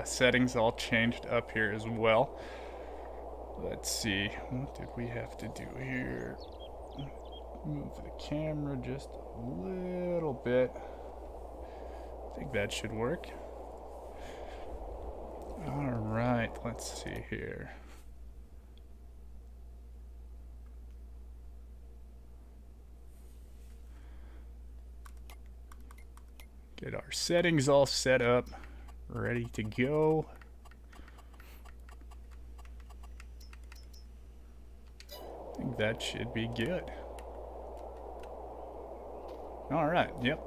Settings all changed up here as well. Let's see, what did we have to do here? Move the camera just a little bit. I think that should work. Alright, let's see here. Get our settings all set up, ready to go. I think that should be good. Alright, yep.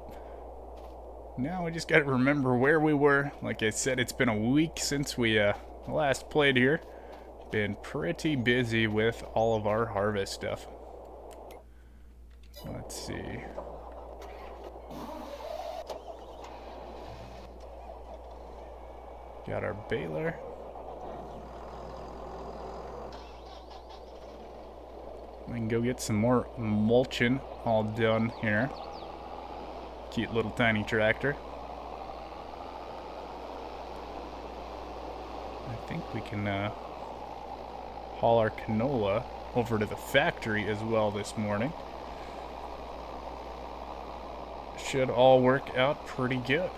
Now we just gotta remember where we were. Like I said, it's been a week since we last played here. Been pretty busy with all of our harvest stuff. Let's see. Got our baler. We can go get some more mulching all done here. Cute little tiny tractor. I think we can haul our canola over to the factory as well this morning. Should all work out pretty good.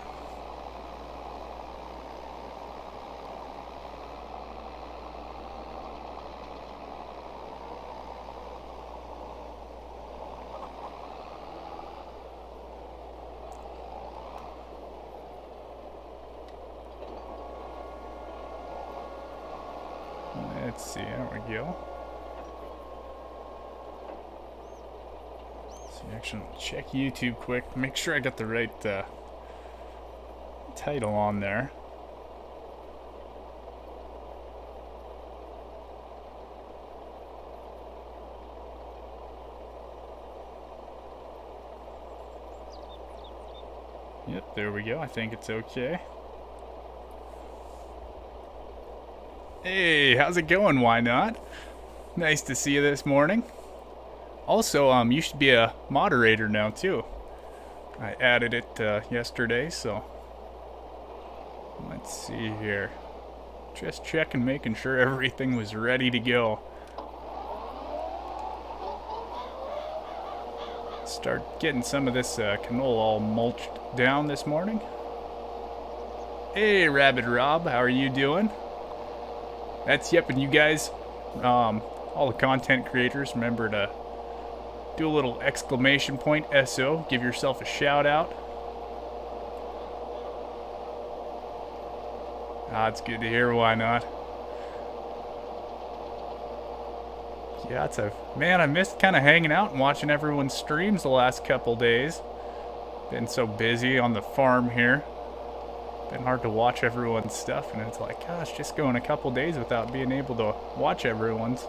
Let's see, there we go. So actually, check YouTube quick. Make sure I got the right title on there. Yep, there we go. I think it's okay. Hey, how's it going? Why not? Nice to see you this morning. Also, you should be a moderator now too. I added it yesterday, so let's see here. Just checking, making sure everything was ready to go. Start getting some of this canola all mulched down this morning. Hey, Rabbit Rob, how are you doing? That's yep, and you guys, all the content creators, remember to do a little exclamation point SO, give yourself a shout out. It's good to hear, why not? Yeah, man, I missed kind of hanging out and watching everyone's streams the last couple days. Been so busy on the farm here. Been hard to watch everyone's stuff, and it's like, gosh, just going a couple days without being able to watch everyone's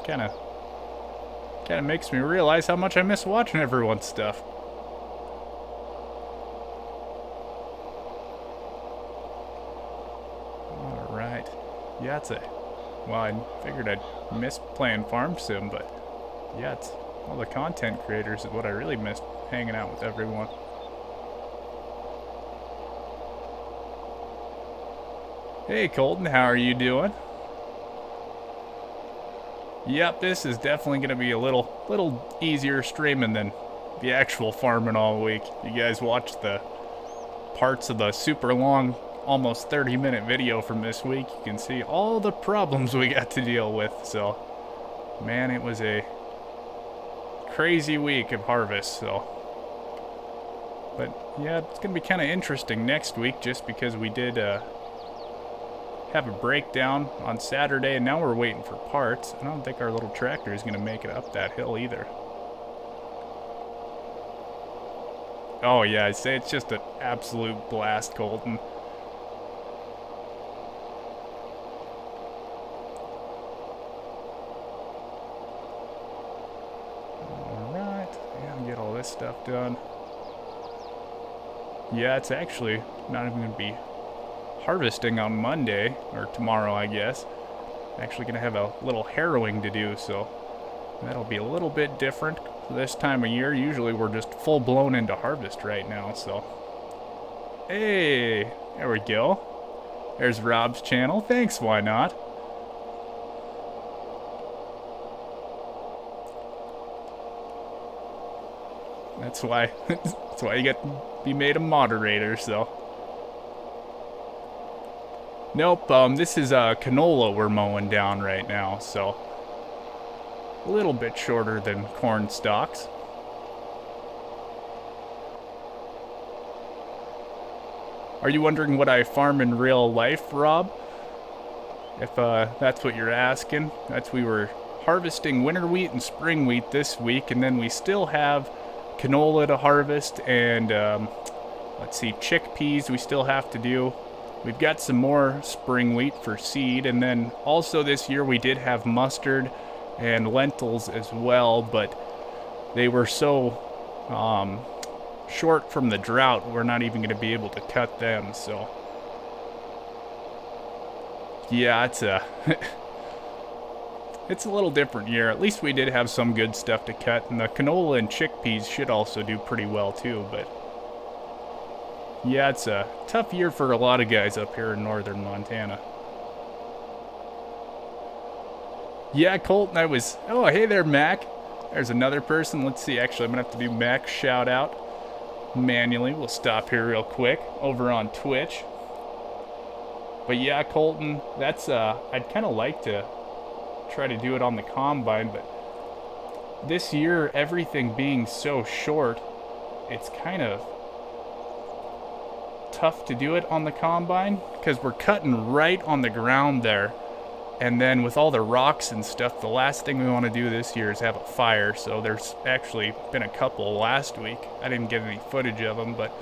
kind of makes me realize how much I miss watching everyone's stuff. All right, yeah, well, I figured I'd miss playing Farm Sim, but yeah, it's all the content creators is what I really missed, hanging out with everyone. Hey Colton, how are you doing? Yep, this is definitely going to be a little easier streaming than the actual farming all week. You guys watched the parts of the super long, almost 30-minute video from this week. You can see all the problems we got to deal with. So, man, it was a crazy week of harvest. So, but yeah, it's going to be kind of interesting next week just because we did have a breakdown on Saturday, and now we're waiting for parts. I don't think our little tractor is going to make it up that hill either. Oh yeah, I'd say it's just an absolute blast, Colton. Alright, yeah, get all this stuff done. Yeah, it's actually not even going to be harvesting on Monday, or tomorrow I guess. I'm actually going to have a little harrowing to do, so that'll be a little bit different this time of year. Usually we're just full blown into harvest right now, so. Hey, there we go. There's Rob's channel. Thanks, why not? That's why you get to be made a moderator, so. Nope, this is canola we're mowing down right now, so a little bit shorter than corn stalks. Are you wondering what I farm in real life, Rob? If that's what you're asking, we were harvesting winter wheat and spring wheat this week, and then we still have canola to harvest, and let's see, chickpeas we still have to do. We've got some more spring wheat for seed, and then also this year we did have mustard and lentils as well, but they were so short from the drought, we're not even going to be able to cut them, so yeah, it's a it's a little different year. At least we did have some good stuff to cut, and the canola and chickpeas should also do pretty well too, but yeah, it's a tough year for a lot of guys up here in northern Montana. Yeah, Colton, oh, hey there, Mac. There's another person. Let's see, actually, I'm going to have to do Mac's shout out manually. We'll stop here real quick over on Twitch. But yeah, Colton, that's, I'd kind of like to try to do it on the combine, but this year, everything being so short, it's kind of tough to do it on the combine because we're cutting right on the ground there, and then with all the rocks and stuff, the last thing we want to do this year is have a fire. So there's actually been a couple last week. I didn't get any footage of them, but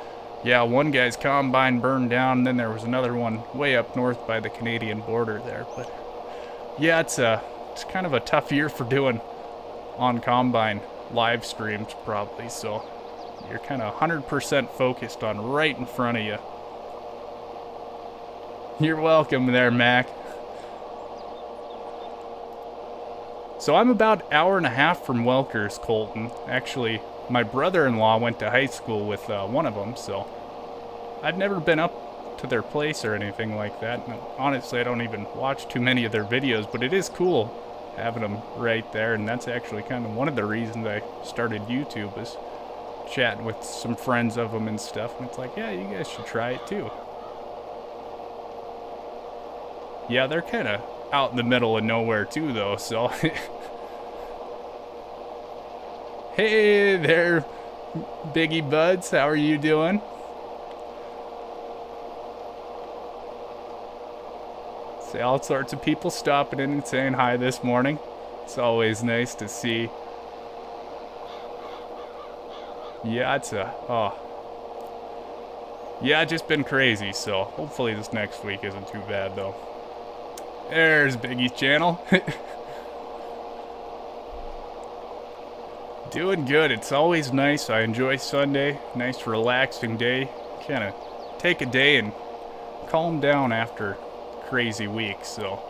yeah, one guy's combine burned down, and then there was another one way up north by the Canadian border there. But yeah, it's kind of a tough year for doing on combine live streams probably, so you're kind of 100% focused on right in front of you. You're welcome there, Mac. So I'm about an hour and a half from Welkers, Colton. Actually, my brother-in-law went to high school with one of them, so I've never been up to their place or anything like that. And honestly, I don't even watch too many of their videos, but it is cool having them right there, and that's actually kind of one of the reasons I started YouTube, is chatting with some friends of them and stuff, and it's like, yeah, you guys should try it too. Yeah, they're kind of out in the middle of nowhere too, though, so hey there, Biggie Buds, how are you doing? See all sorts of people stopping in and saying hi this morning. It's always nice to see. Yeah, yeah, just been crazy, so hopefully this next week isn't too bad, though. There's Biggie's channel. Doing good. It's always nice. I enjoy Sunday. Nice, relaxing day. Kind of take a day and calm down after a crazy week, so.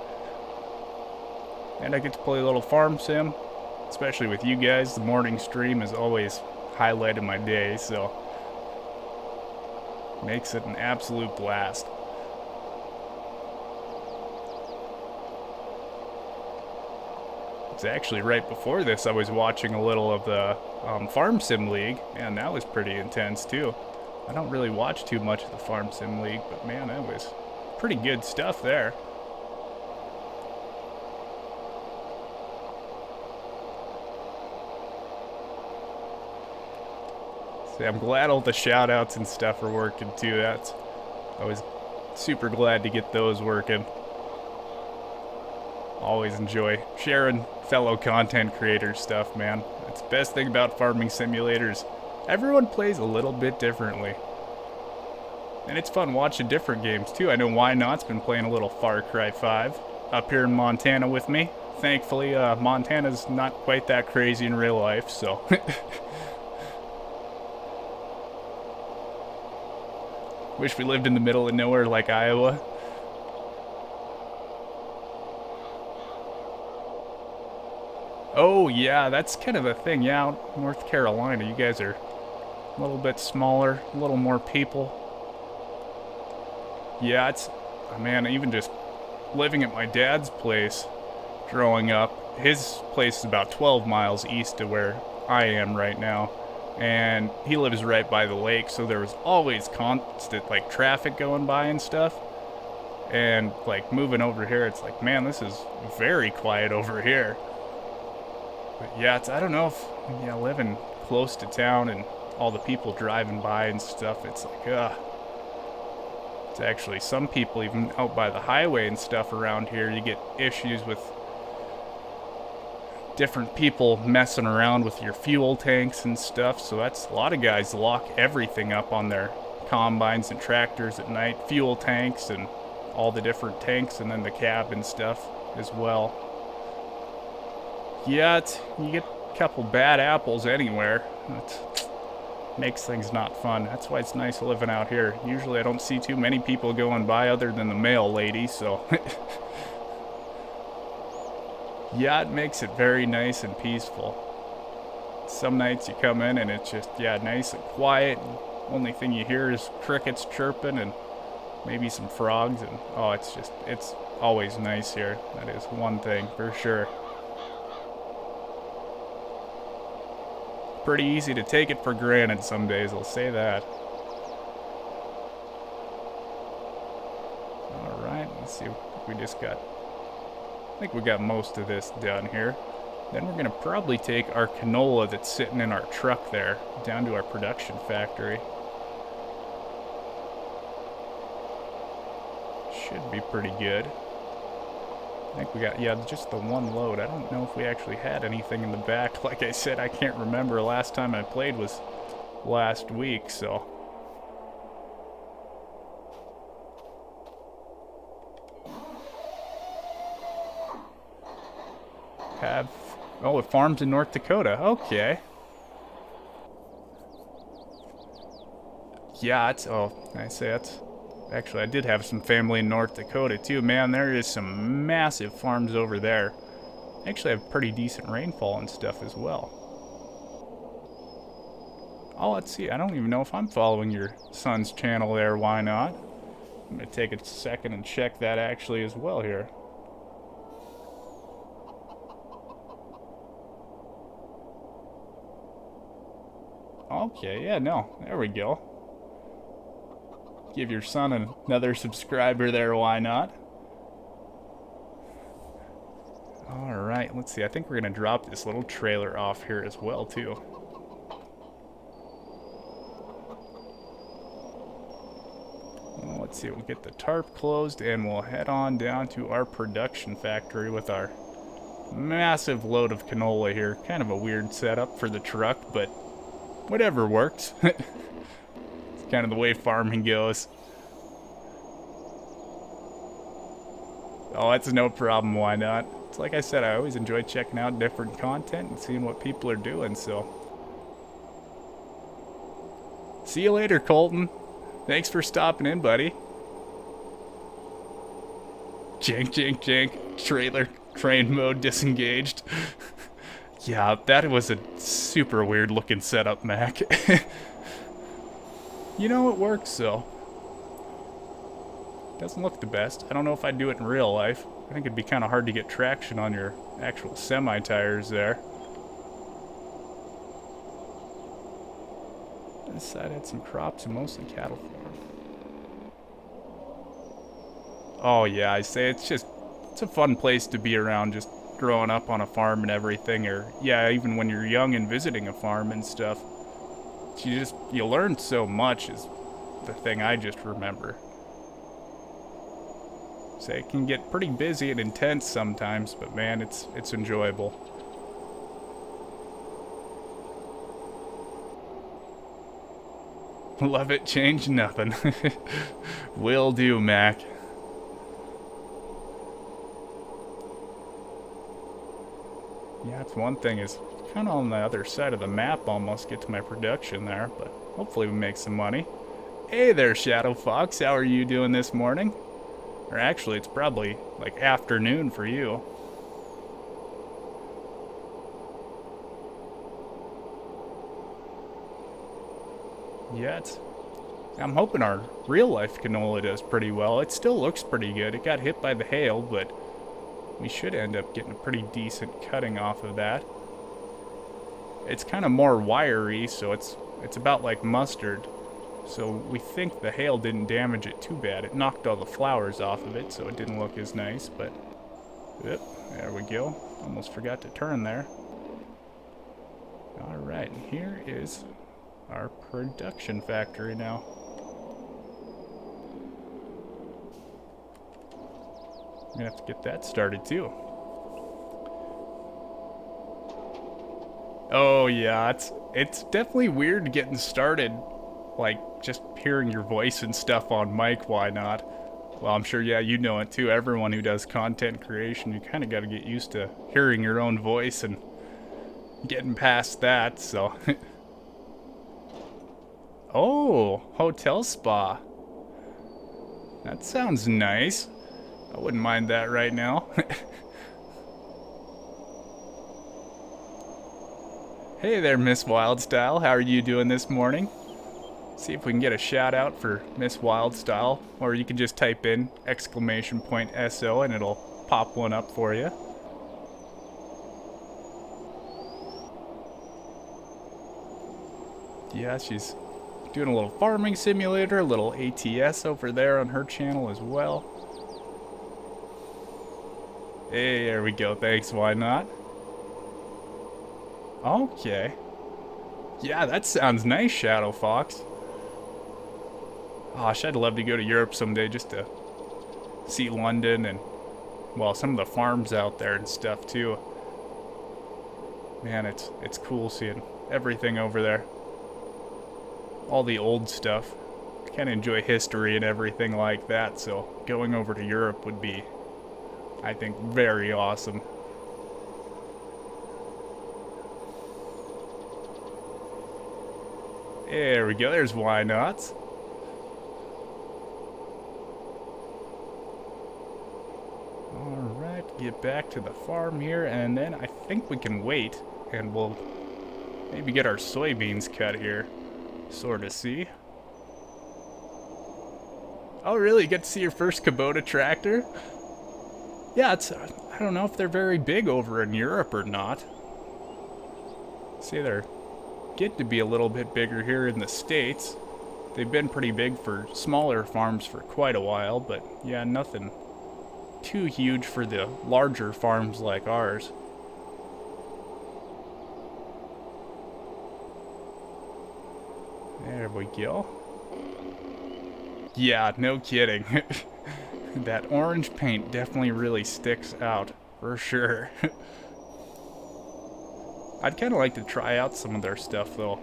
And I get to play a little farm sim, especially with you guys. The morning stream is always highlight of my day, so makes it an absolute blast. It's actually right before this I was watching a little of the Farm Sim League, and that was pretty intense too. I don't really watch too much of the Farm Sim League, but man, that was pretty good stuff there. See, I'm glad all the shout outs and stuff are working too. I was super glad to get those working. Always enjoy sharing fellow content creator stuff, man. It's the best thing about farming simulators. Everyone plays a little bit differently. And it's fun watching different games too. I know Why Not's been playing a little Far Cry 5 up here in Montana with me. Thankfully, Montana's not quite that crazy in real life, so. Wish we lived in the middle of nowhere like Iowa. Oh, yeah, that's kind of a thing. Yeah, North Carolina, you guys are a little bit smaller, a little more people. Yeah, man, even just living at my dad's place growing up, his place is about 12 miles east of where I am right now. And he lives right by the lake, so there was always constant, like, traffic going by and stuff. And, like, moving over here, it's like, man, this is very quiet over here. But yeah, I don't know if, living close to town and all the people driving by and stuff, it's like, it's actually some people even out by the highway and stuff around here, you get issues with different people messing around with your fuel tanks and stuff. So that's a lot of guys lock everything up on their combines and tractors at night, fuel tanks and all the different tanks, and then the cab and stuff as well. Yeah, you get a couple bad apples anywhere. It makes things not fun. That's why it's nice living out here. Usually I don't see too many people going by other than the mail lady, so yeah, it makes it very nice and peaceful. Some nights you come in and it's just, nice and quiet. And only thing you hear is crickets chirping and maybe some frogs. And it's always nice here. That is one thing for sure. Pretty easy to take it for granted some days, I'll say that. Alright, let's see if we just got... I think we got most of this done here. Then we're going to probably take our canola that's sitting in our truck there down to our production factory. Should be pretty good. I think we got, just the one load. I don't know if we actually had anything in the back. Like I said, I can't remember. Last time I played was last week, so... it farms in North Dakota. Okay. Yeah, actually, I did have some family in North Dakota too. Man, there is some massive farms over there. Actually have pretty decent rainfall and stuff as well. Oh, let's see. I don't even know if I'm following your son's channel there. Why not? I'm going to take a second and check that actually as well here. Okay, yeah, no. There we go. Give your son another subscriber there, why not? Alright, let's see. I think we're going to drop this little trailer off here as well, too. Well, let's see. We'll get the tarp closed, and we'll head on down to our production factory with our massive load of canola here. Kind of a weird setup for the truck, but whatever works. It's kind of the way farming goes. Oh, that's no problem, why not? It's like I said, I always enjoy checking out different content and seeing what people are doing, so. See you later, Colton. Thanks for stopping in, buddy. Jank, jank, jank. Trailer train mode disengaged. Yeah, that was a super weird looking setup, Mac. You know, it works, though. Doesn't look the best. I don't know if I'd do it in real life. I think it'd be kind of hard to get traction on your actual semi-tires there. This side had some crops and mostly cattle farm. Oh yeah, I say it's a fun place to be around, just growing up on a farm and everything, or yeah, even when you're young and visiting a farm and stuff. You learn so much is the thing I just remember. So it can get pretty busy and intense sometimes, but man, it's enjoyable. Love it, change nothing. Will do, Mac. Yeah, that's one thing, is kind of on the other side of the map almost, get to my production there, but hopefully we make some money. Hey there, Shadow Fox, how are you doing this morning? Or actually, it's probably like afternoon for you. Yeah, I'm hoping our real life canola does pretty well. It still looks pretty good. It got hit by the hail, but we should end up getting a pretty decent cutting off of that. It's kind of more wiry, so it's about like mustard. So we think the hail didn't damage it too bad. It knocked all the flowers off of it, so it didn't look as nice, but yep, there we go. Almost forgot to turn there. Alright, and here is our production factory now. I'm gonna have to get that started too. Oh yeah, it's definitely weird getting started, like just hearing your voice and stuff on mic. Why not? Well, I'm sure, yeah, you know it too. Everyone who does content creation, you kind of got to get used to hearing your own voice and getting past that. So, oh, hotel spa. That sounds nice. I wouldn't mind that right now. Hey there, Miss Wildstyle. How are you doing this morning? See if we can get a shout out for Miss Wildstyle, or you can just type in !SO and it'll pop one up for you. Yeah, she's doing a little farming simulator, a little ATS over there on her channel as well. Hey, there we go. Thanks, why not? Okay. Yeah, that sounds nice, Shadow Fox. Gosh, I'd love to go to Europe someday just to see London and, well, some of the farms out there and stuff too. Man, it's cool seeing everything over there. All the old stuff. I kind of enjoy history and everything like that, so going over to Europe would be, I think, very awesome. There we go, there's Why Nots. Alright, get back to the farm here, and then I think we can wait, and we'll maybe get our soybeans cut here. Sort of see. Oh really, you get to see your first Kubota tractor? Yeah, I don't know if they're very big over in Europe or not. See, they're getting to be a little bit bigger here in the States. They've been pretty big for smaller farms for quite a while, but yeah, nothing too huge for the larger farms like ours. There we go. Yeah, no kidding. That orange paint definitely really sticks out, for sure. I'd kind of like to try out some of their stuff, though.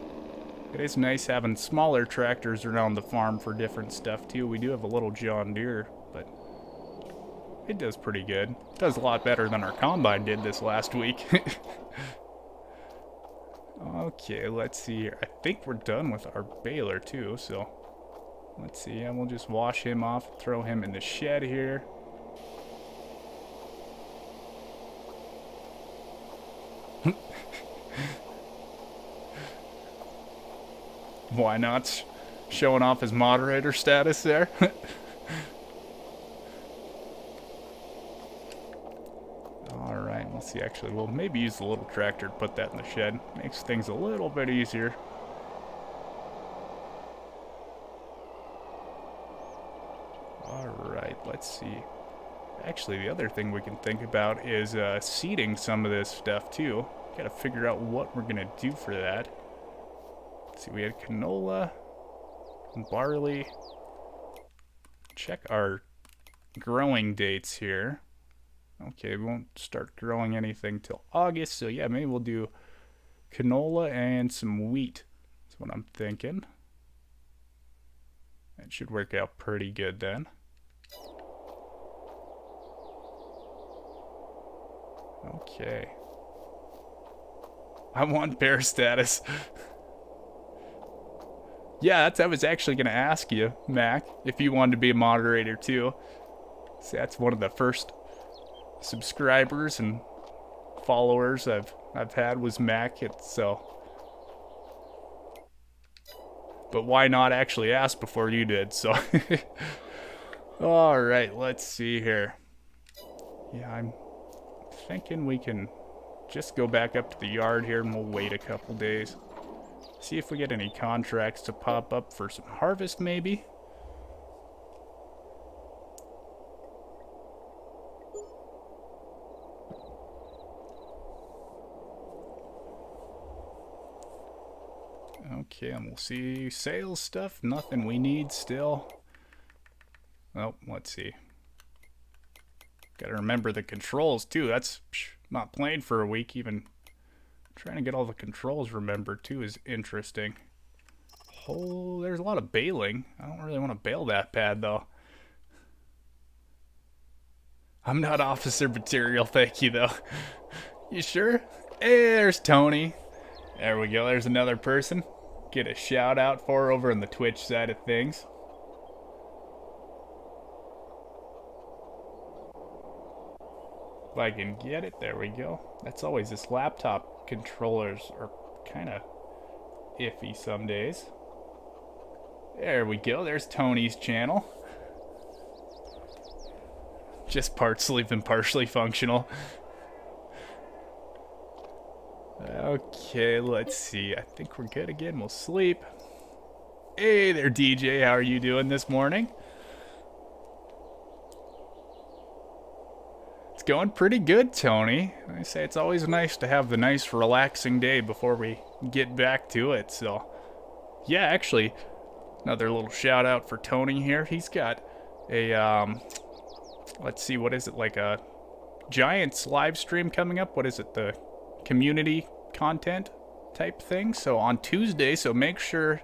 It is nice having smaller tractors around the farm for different stuff, too. We do have a little John Deere, but it does pretty good. It does a lot better than our combine did this last week. Okay, let's see here. I think we're done with our baler, too, so let's see. And we'll just wash him off, throw him in the shed here. Why not? Showing off his moderator status there. Alright, let's see. Actually, we'll maybe use the little tractor to put that in the shed. Makes things a little bit easier. Alright, let's see. Actually, the other thing we can think about is seeding some of this stuff too. Gotta figure out what we're gonna do for that. Let's see, we had canola, barley. Check our growing dates here. Okay, we won't start growing anything till August, so yeah, maybe we'll do canola and some wheat. That's what I'm thinking. That should work out pretty good then. Okay. I want bear status. Yeah, I was actually going to ask you, Mac, if you wanted to be a moderator too. See, that's one of the first subscribers and followers I've had was Mac. So But why not actually ask before you did? So, all right, let's see here. Yeah, I'm thinking we can just go back up to the yard here and we'll wait a couple days. See if we get any contracts to pop up for some harvest, maybe. Okay, and we'll see sales stuff. Nothing we need still. Oh, let's see. Gotta remember the controls too. That's not playing for a week. Even trying to get all the controls remembered too is interesting. Oh, there's a lot of bailing. I don't really want to bail that bad though. I'm not officer material, thank you though. You sure? Hey, there's Tony. There we go, there's another person. Get a shout out for her over on the Twitch side of things. If I can get it, there we go. That's always this laptop controllers are kind of iffy some days. There we go, there's Tony's channel. Just part sleep and partially functional. Okay, let's see. I think we're good again. We'll sleep. Hey there, DJ. How are you doing this morning? It's going pretty good, Tony. I say it's always nice to have the nice, relaxing day before we get back to it. So, yeah, actually, another little shout out for Tony here. He's got a, let's see, what is it, like a Giants live stream coming up? What is it, the community content type thing? So on Tuesday, so make sure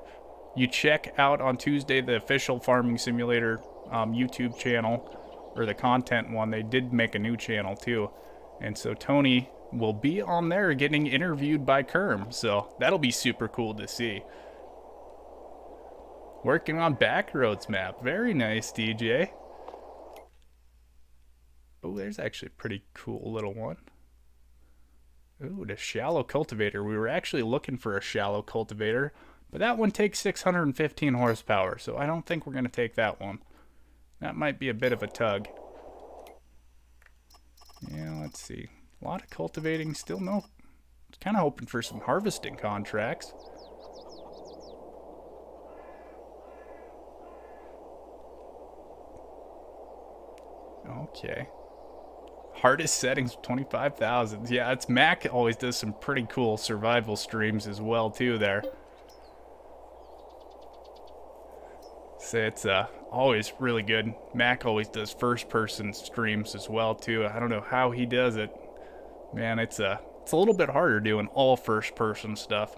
you check out on Tuesday the official Farming Simulator YouTube channel, or the content one. They did make a new channel too, and so Tony will be on there getting interviewed by Kerm, so that'll be super cool to see. Working on Backroads map, very nice, DJ. Oh, there's actually a pretty cool little one. Ooh, the shallow cultivator. We were actually looking for a shallow cultivator, but that one takes 615 horsepower, so I don't think we're going to take that one. That might be a bit of a tug. Yeah, let's see. A lot of cultivating still. No. Kind of hoping for some harvesting contracts. Okay. Hardest settings, 25,000. Yeah, it's Mac always does some pretty cool survival streams as well too there. So it's always really good. Mac always does first person streams as well too. I don't know how he does it. Man, it's a little bit harder doing all first person stuff.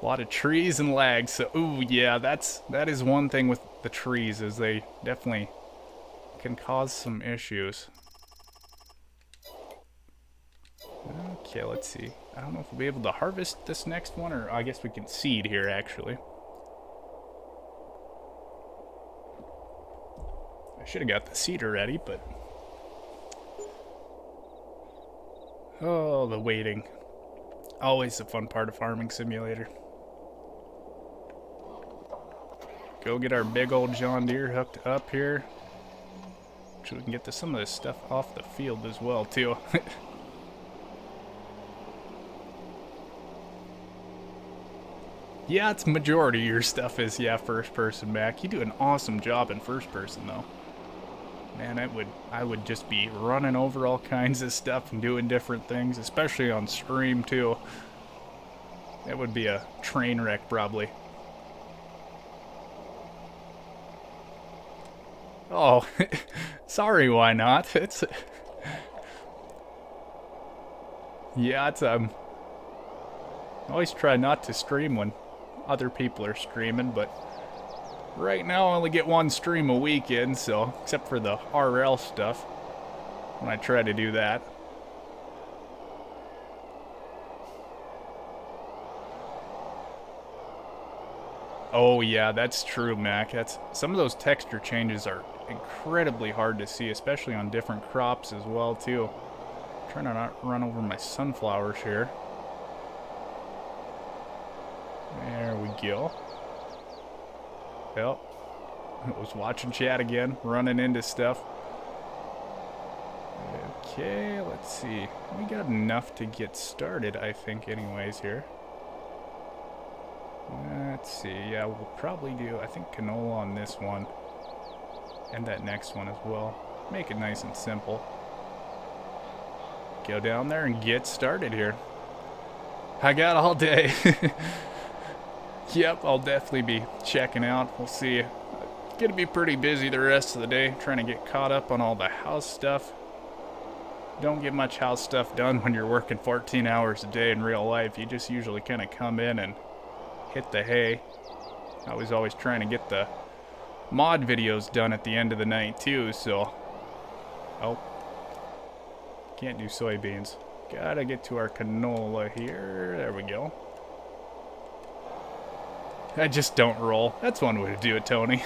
A lot of trees and lags. So ooh, yeah, that is one thing with the trees, is they definitely can cause some issues. Okay, let's see. I don't know if we'll be able to harvest this next one, or I guess we can seed here actually. I should have got the seeder ready, but oh, the waiting. Always the fun part of Farming Simulator. Go get our big old John Deere hooked up here, so we can get some of this stuff off the field as well too. Yeah, it's majority of your stuff is, yeah, first person, Mac. You do an awesome job in first person though. Man, I would just be running over all kinds of stuff and doing different things, especially on stream too. It would be a train wreck probably. Oh, sorry, why not? It's... Yeah, it's, always try not to stream when other people are streaming, but right now I only get one stream a weekend, so, except for the RL stuff, when I try to do that. Oh yeah, that's true, Mac. Some of those texture changes are incredibly hard to see, especially on different crops as well too. I'm trying to not run over my sunflowers here. There we go. Well, I was watching chat again, running into stuff. Okay, let's see. We got enough to get started, I think, anyways, here. Let's see. Yeah, we'll probably do, I think, canola on this one. And that next one as well. Make it nice and simple. Go down there and get started here. I got all day. Yep, I'll definitely be checking out. We'll see. It's gonna be pretty busy the rest of the day, trying to get caught up on all the house stuff. Don't get much house stuff done when you're working 14 hours a day in real life. You just usually kind of come in and hit the hay. I was always trying to get the mod videos done at the end of the night too, so... Oh. Can't do soybeans. Gotta get to our canola here. There we go. I just don't roll. That's one way to do it, Tony.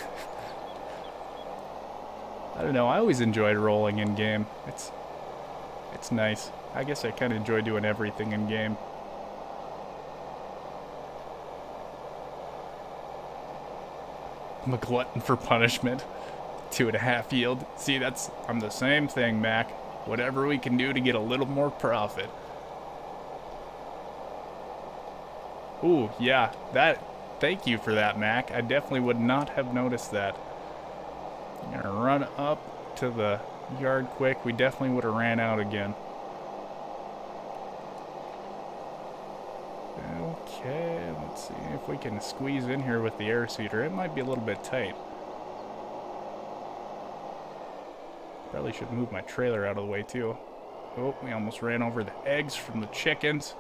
I don't know. I always enjoyed rolling in game. It's nice. I guess I kind of enjoy doing everything in game. I'm a glutton for punishment. 2.5 yield. See, I'm the same thing, Mac. Whatever we can do to get a little more profit. Ooh, yeah. Thank you for that, Mac. I definitely would not have noticed that. I'm gonna run up to the yard quick. We definitely would have ran out again. Okay, let's see if we can squeeze in here with the air seeder. It might be a little bit tight. Probably should move my trailer out of the way too. Oh, we almost ran over the eggs from the chickens.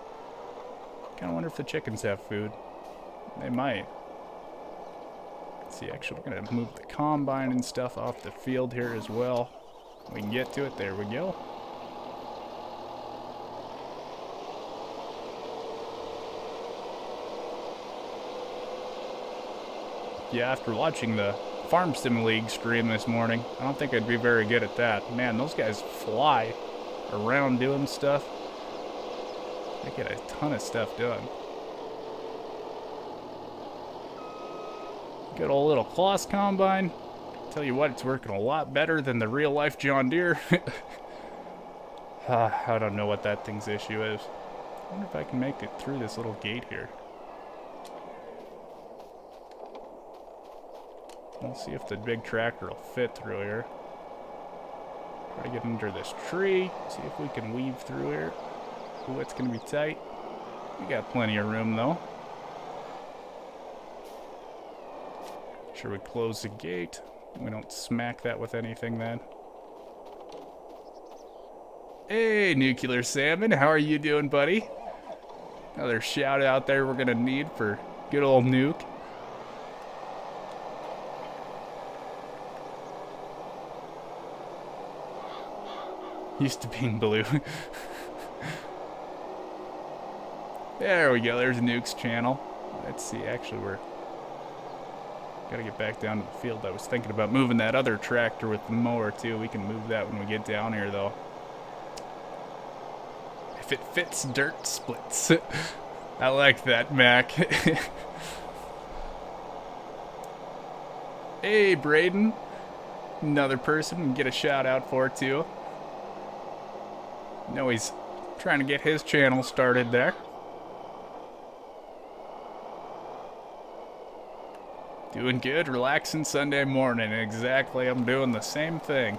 Kinda wonder if the chickens have food. They might. Let's see, actually, we're gonna move the combine and stuff off the field here as well. We can get to it. There we go. Yeah, after watching the Farm Sim League stream this morning, I don't think I'd be very good at that. Man, those guys fly around doing stuff. They get a ton of stuff done. Good old little Kloss combine. Tell you what, it's working a lot better than the real life John Deere. I don't know what that thing's issue is. I wonder if I can make it through this little gate here. We'll see if the big tractor will fit through here. Try to get under this tree. See if we can weave through here. Ooh, it's gonna be tight. We got plenty of room though. Sure we close the gate. We don't smack that with anything then. Hey, Nuclear Salmon, how are you doing, buddy? Another shout out there we're gonna need for good old Nuke. Used to being blue. There we go, there's Nuke's channel. Let's see, actually gotta get back down to the field. I was thinking about moving that other tractor with the mower too. We can move that when we get down here though. If it fits, dirt splits. I like that, Mac. Hey, Braden. Another person we can get a shout out for too. No, he's trying to get his channel started there. Doing good, relaxing Sunday morning. Exactly, I'm doing the same thing.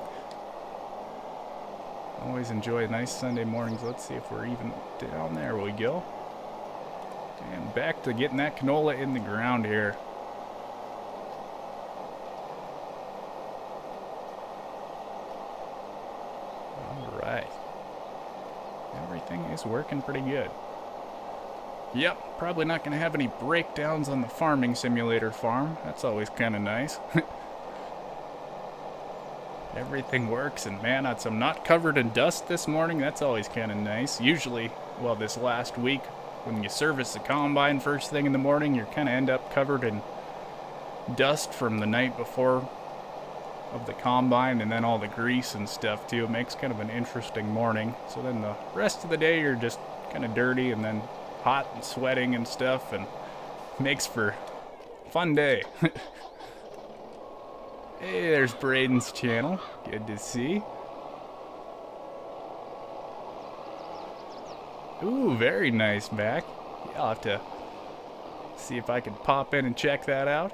Always enjoy nice Sunday mornings. Let's see if we're even down there. We go. And back to getting that canola in the ground here. Alright. Everything is working pretty good. Yep, probably not going to have any breakdowns on the farming simulator farm. That's always kind of nice. Everything works, and man, I'm not covered in dust this morning. That's always kind of nice. Usually, well, this last week, when you service the combine first thing in the morning, you kind of end up covered in dust from the night before of the combine, and then all the grease and stuff too. It makes kind of an interesting morning. So then the rest of the day, you're just kind of dirty, and then hot and sweating and stuff, and Makes for a fun day. Hey, there's Braden's channel. Good to see. Ooh, very nice, Mac. Yeah, I'll have to see if I can pop in and check that out.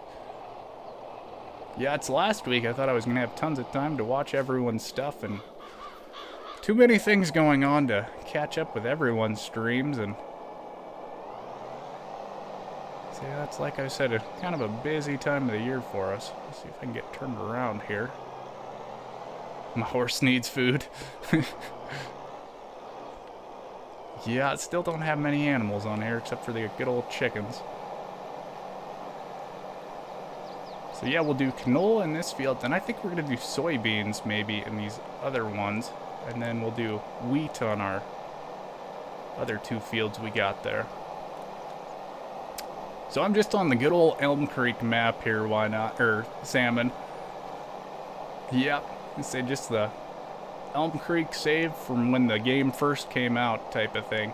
Yeah, it's last week. I thought I was going to have tons of time to watch everyone's stuff, and too many things going on to catch up with everyone's streams, and so yeah, it's like I said, a kind of a busy time of the year for us. Let's see if I can get turned around here. My horse needs food. Yeah, I still don't have many animals on here except for the good old chickens. So yeah, we'll do canola in this field, and I think we're going to do soybeans maybe in these other ones. And then we'll do wheat on our other two fields we got there. So I'm just on the good old Elm Creek map here, why not? Or Salmon. Yep, I say just the Elm Creek save from when the game first came out type of thing.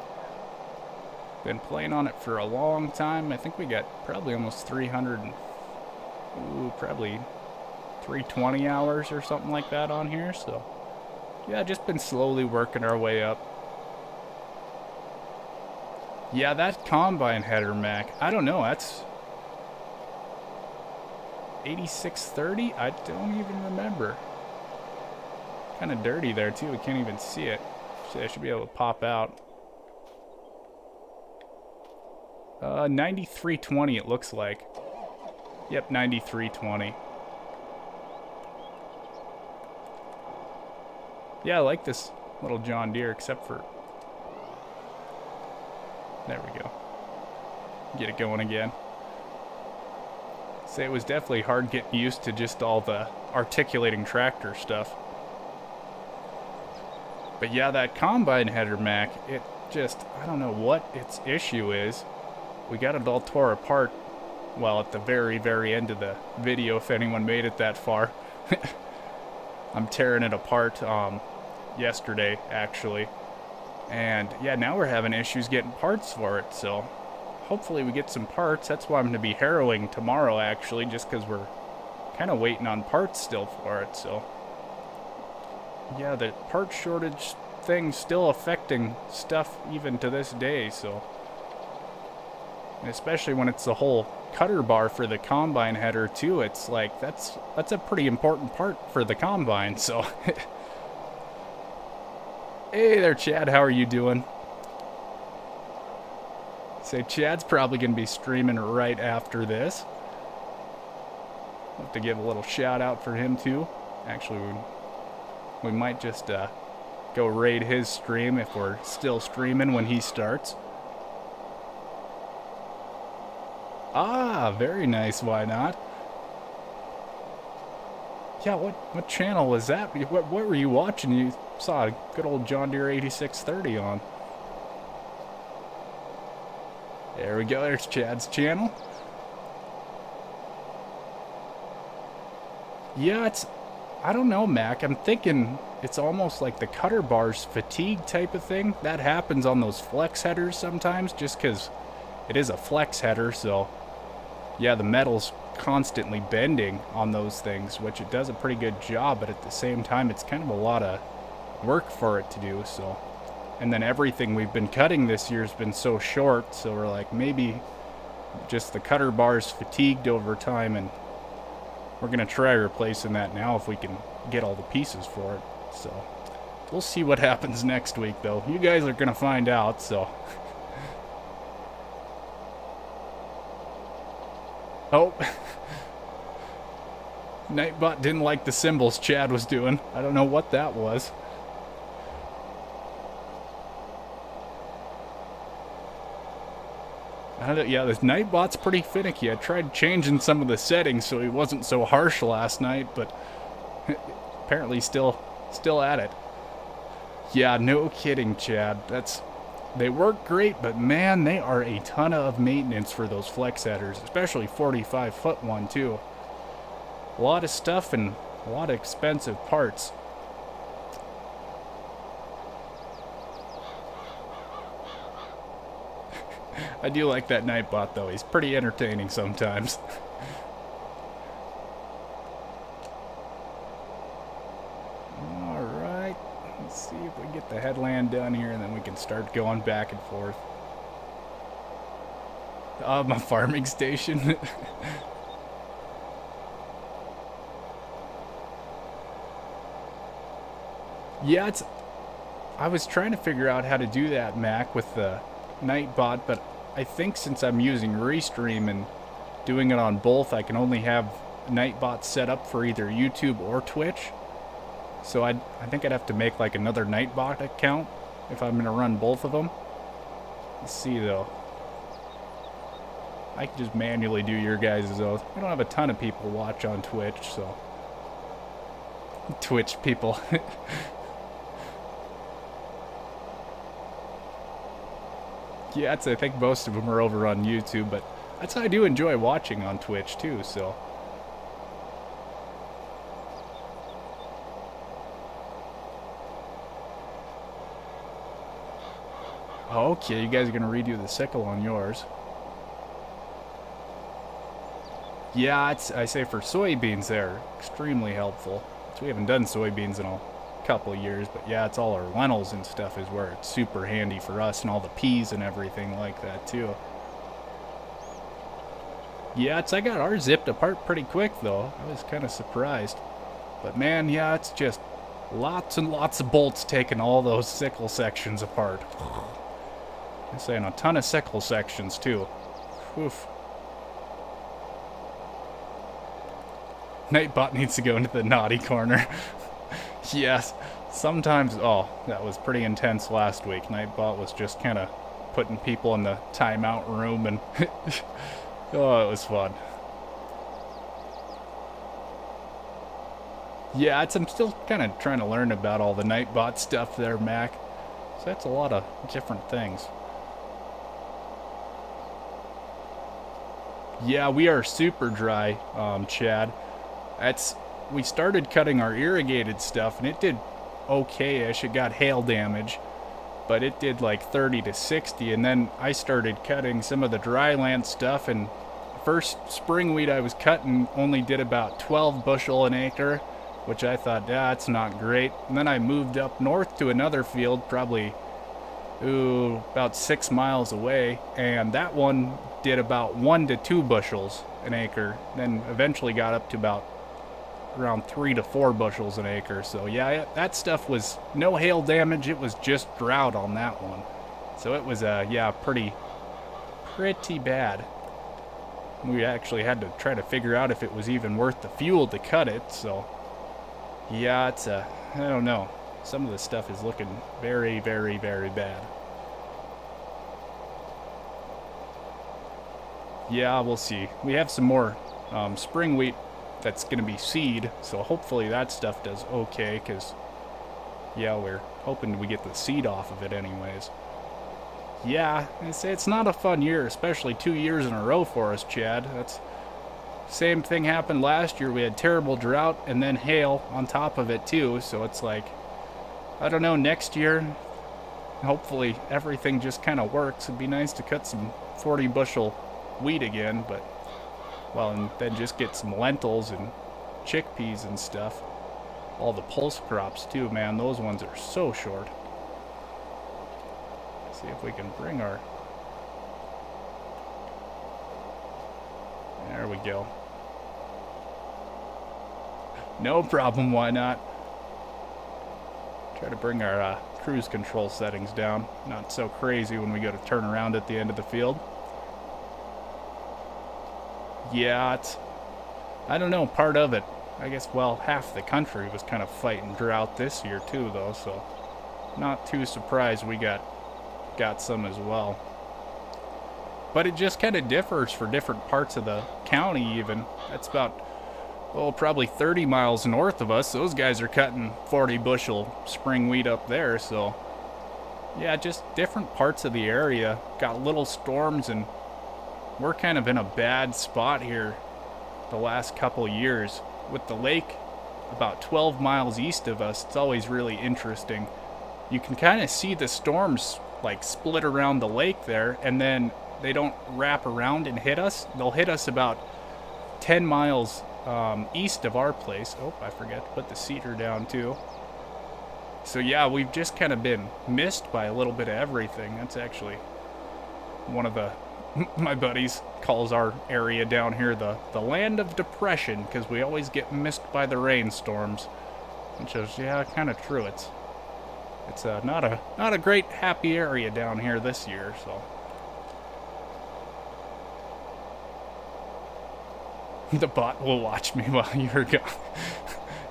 Been playing on it for a long time. I think we got probably almost 300, probably 320 hours or something like that on here, so yeah, just been slowly working our way up. Yeah, that combine header, Mac, I don't know, that's 8630? I don't even remember. Kind of dirty there too, we can't even see it. So I should be able to pop out. 9320 it looks like. Yep, 9320. Yeah, I like this little John Deere, except for... There we go. Get it going again. Say it was definitely hard getting used to just all the articulating tractor stuff. But yeah, that combine header, Mac, it just, I don't know what its issue is. We got it all tore apart, well, at the very, very end of the video, if anyone made it that far. I'm tearing it apart yesterday, actually. And yeah, now we're having issues getting parts for it, so hopefully we get some parts. That's why I'm going to be harrowing tomorrow, actually, just because we're kind of waiting on parts still for it, so... Yeah, the part shortage thing's still affecting stuff even to this day, so... And especially when it's the whole cutter bar for the combine header, too. It's like, that's a pretty important part for the combine, so... Hey there, Chad, how are you doing? Say, Chad's probably going to be streaming right after this. I'll have to give a little shout out for him, too. Actually, we might just go raid his stream if we're still streaming when he starts. Ah, very nice, why not? Yeah, what channel was that? What were you watching? You saw a good old John Deere 8630 on. There we go, there's Chad's channel. Yeah, it's... I don't know, Mac. I'm thinking it's almost like the cutter bar's fatigue type of thing. That happens on those flex headers sometimes, just because it is a flex header, so... Yeah, the metal's constantly bending on those things, which it does a pretty good job, but at the same time, it's kind of a lot of work for it to do, so... And then everything we've been cutting this year has been so short, so we're like, maybe just the cutter bar's fatigued over time, and we're going to try replacing that now if we can get all the pieces for it. So we'll see what happens next week, though. You guys are going to find out, so... Oh. Nightbot didn't like the symbols Chad was doing. I don't know what that was. Yeah, this Nightbot's pretty finicky. I tried changing some of the settings so he wasn't so harsh last night, but apparently still at it. Yeah, no kidding, Chad. They work great, but man, they are a ton of maintenance for those flex headers, especially 45-foot one too. A lot of stuff and a lot of expensive parts. I do like that Nightbot though. He's pretty entertaining sometimes. Alright, let's see if we can get the headland done here and then we can start going back and forth. My farming station. Yeah, I was trying to figure out how to do that, Mac, with the Nightbot, but I think since I'm using Restream and doing it on both, I can only have Nightbot set up for either YouTube or Twitch. So I think I'd have to make like another Nightbot account if I'm going to run both of them. Let's see, though. I can just manually do your guys' though. I don't have a ton of people watch on Twitch, so... Twitch people. Yeah, I think most of them are over on YouTube, but that's how I do enjoy watching on Twitch too, so. Okay, you guys are gonna redo the sickle on yours. Yeah, I say for soybeans they're extremely helpful. So we haven't done soybeans in a couple of years, but yeah, it's all our lentils and stuff is where it's super handy for us, and all the peas and everything like that too. Yeah, I got ours zipped apart pretty quick though. I was kind of surprised. But man, yeah, it's just lots and lots of bolts taking all those sickle sections apart. I'm saying a ton of sickle sections too. Oof. Nightbot needs to go into the naughty corner. Yes, sometimes, oh, that was pretty intense last week. Nightbot was just kind of putting people in the timeout room and oh, it was fun. Yeah, I'm still kind of trying to learn about all the Nightbot stuff there, Mac. So that's a lot of different things. Yeah, we are super dry, Chad. We started cutting our irrigated stuff, and it did okay-ish. It got hail damage, but it did like 30 to 60, and then I started cutting some of the dry land stuff, and first spring wheat I was cutting only did about 12 bushel an acre, which I thought, yeah, that's not great. And then I moved up north to another field, probably, about 6 miles away, and that one did about 1 to 2 bushels an acre, then eventually got up to about around 3 to 4 bushels an acre. So yeah, that stuff was no hail damage, it was just drought on that one. So it was yeah, pretty bad. We actually had to try to figure out if it was even worth the fuel to cut it. So yeah, it's I don't know, some of the stuff is looking very bad. Yeah, we'll see. We have some more spring wheat that's going to be seed, so hopefully that stuff does okay, because yeah, we're hoping we get the seed off of it anyways. Yeah, I say it's not a fun year, especially 2 years in a row for us, Chad. That's same thing happened last year. We had terrible drought and then hail on top of it too, so it's like, I don't know, next year hopefully everything just kind of works. It'd be nice to cut some 40 bushel wheat again, but well, and then just get some lentils and chickpeas and stuff. All the pulse crops too, man, those ones are so short. Let's see if we can bring our... There we go. No problem, why not? Try to bring our cruise control settings down. Not so crazy when we go to turn around at the end of the field. Yeah, I don't know, part of it. I guess, well, half the country was kind of fighting drought this year too, though, so not too surprised we got some as well. But it just kind of differs for different parts of the county even. That's about, oh, probably 30 miles north of us. Those guys are cutting 40 bushel spring wheat up there, so yeah, just different parts of the area. Got little storms, and we're kind of in a bad spot here the last couple years. With the lake about 12 miles east of us, it's always really interesting. You can kind of see the storms like split around the lake there, and then they don't wrap around and hit us. They'll hit us about 10 miles east of our place. Oh, I forgot to put the cedar down too. So yeah, we've just kind of been missed by a little bit of everything. That's actually one of the, my buddies calls our area down here the land of depression, because we always get missed by the rainstorms. Which is, yeah, kind of true. It's not a great happy area down here this year, so. The bot will watch me while you're gone.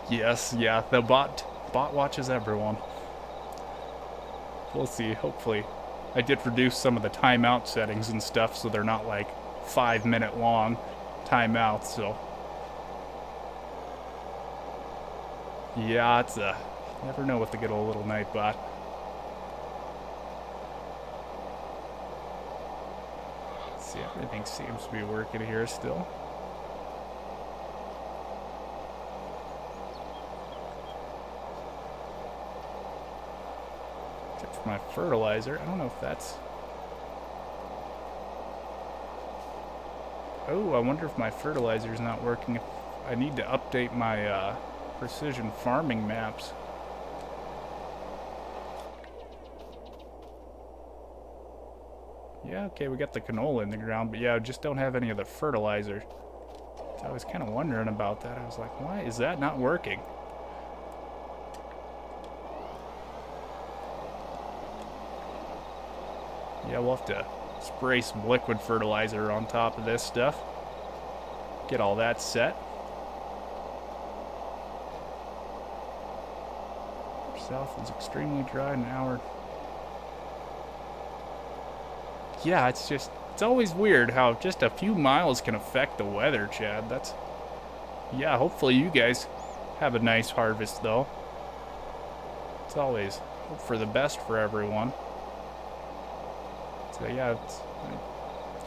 Yes, yeah, the bot watches everyone. We'll see, hopefully. I did reduce some of the timeout settings and stuff, so they're not like 5-minute long timeouts, so. Yeah, it's never know with the good old little Nightbot. Let's see, everything seems to be working here still. Except for my fertilizer. I don't know if that's... Oh, I wonder if my fertilizer's not working. If I need to update my precision farming maps. Yeah, okay, we got the canola in the ground, but yeah, I just don't have any of the fertilizer. So I was kind of wondering about that. I was like, why is that not working? Yeah, we'll have to spray some liquid fertilizer on top of this stuff. Get all that set. South is extremely dry in an hour. Yeah, it's always weird how just a few miles can affect the weather, Chad. That's, yeah, hopefully you guys have a nice harvest, though. It's always hope for the best for everyone. So, yeah, it's,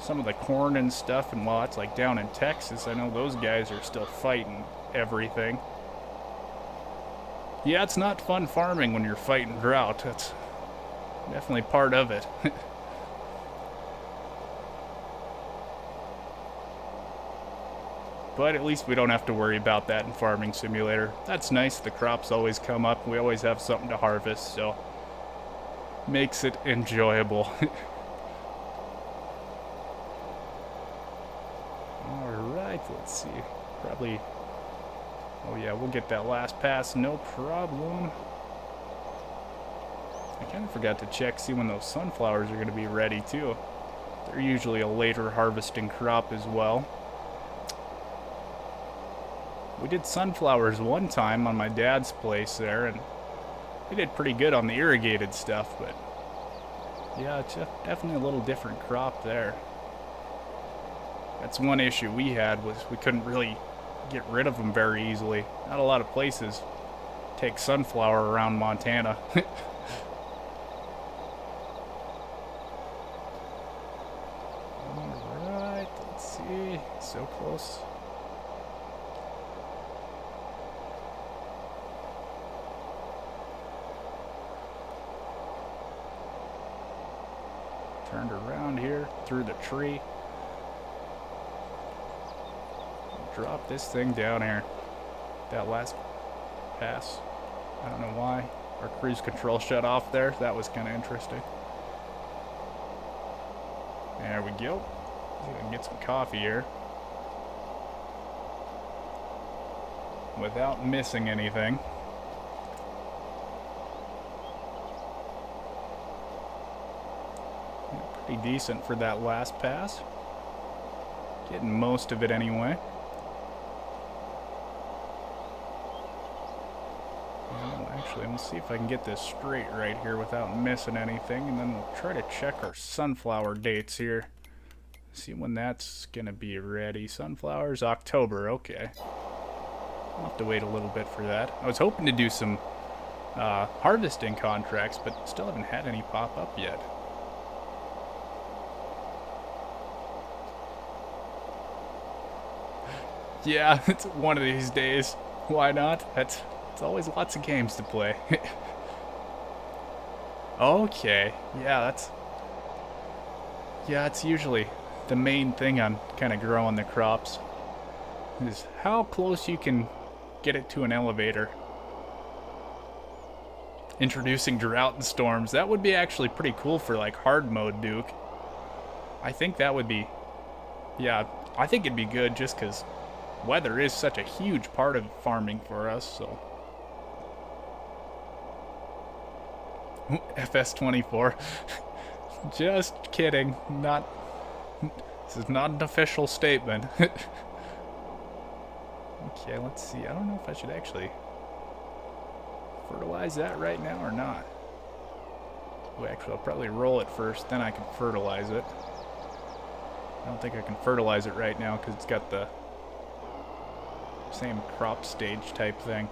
some of the corn and stuff, and while it's like down in Texas, I know those guys are still fighting everything. Yeah, it's not fun farming when you're fighting drought. That's definitely part of it. But at least we don't have to worry about that in Farming Simulator. That's nice, the crops always come up. We always have something to harvest, so makes it enjoyable. Alright, let's see. Probably... Oh yeah, we'll get that last pass, no problem. I kind of forgot to check, see when those sunflowers are going to be ready too. They're usually a later harvesting crop as well. We did sunflowers one time on my dad's place there, and they did pretty good on the irrigated stuff, but yeah, it's definitely a little different crop there. That's one issue we had, was we couldn't really get rid of them very easily. Not a lot of places take sunflower around Montana. Alright, let's see. So close. Turned around here, through the tree. Drop this thing down here. That last pass. I don't know why. Our cruise control shut off there. That was kind of interesting. There we go. See if I can get some coffee here without missing anything. Pretty decent for that last pass. Getting most of it anyway. Actually, let's see if I can get this straight right here without missing anything, and then we'll try to check our sunflower dates here. See when that's gonna be ready. Sunflowers, October, okay. I'll have to wait a little bit for that. I was hoping to do some harvesting contracts, but still haven't had any pop up yet. Yeah, it's one of these days. Why not? It's always lots of games to play. Okay, yeah, that's... Yeah, it's usually the main thing on kind of growing the crops is how close you can get it to an elevator. Introducing drought and storms, that would be actually pretty cool for like hard mode Duke. I think that would be, yeah, I think it'd be good just because weather is such a huge part of farming for us, so. FS24. Just kidding. Not. This is not an official statement. Okay, let's see. I don't know if I should actually fertilize that right now or not. Oh, actually, I'll probably roll it first, then I can fertilize it. I don't think I can fertilize it right now because it's got the same crop stage type thing.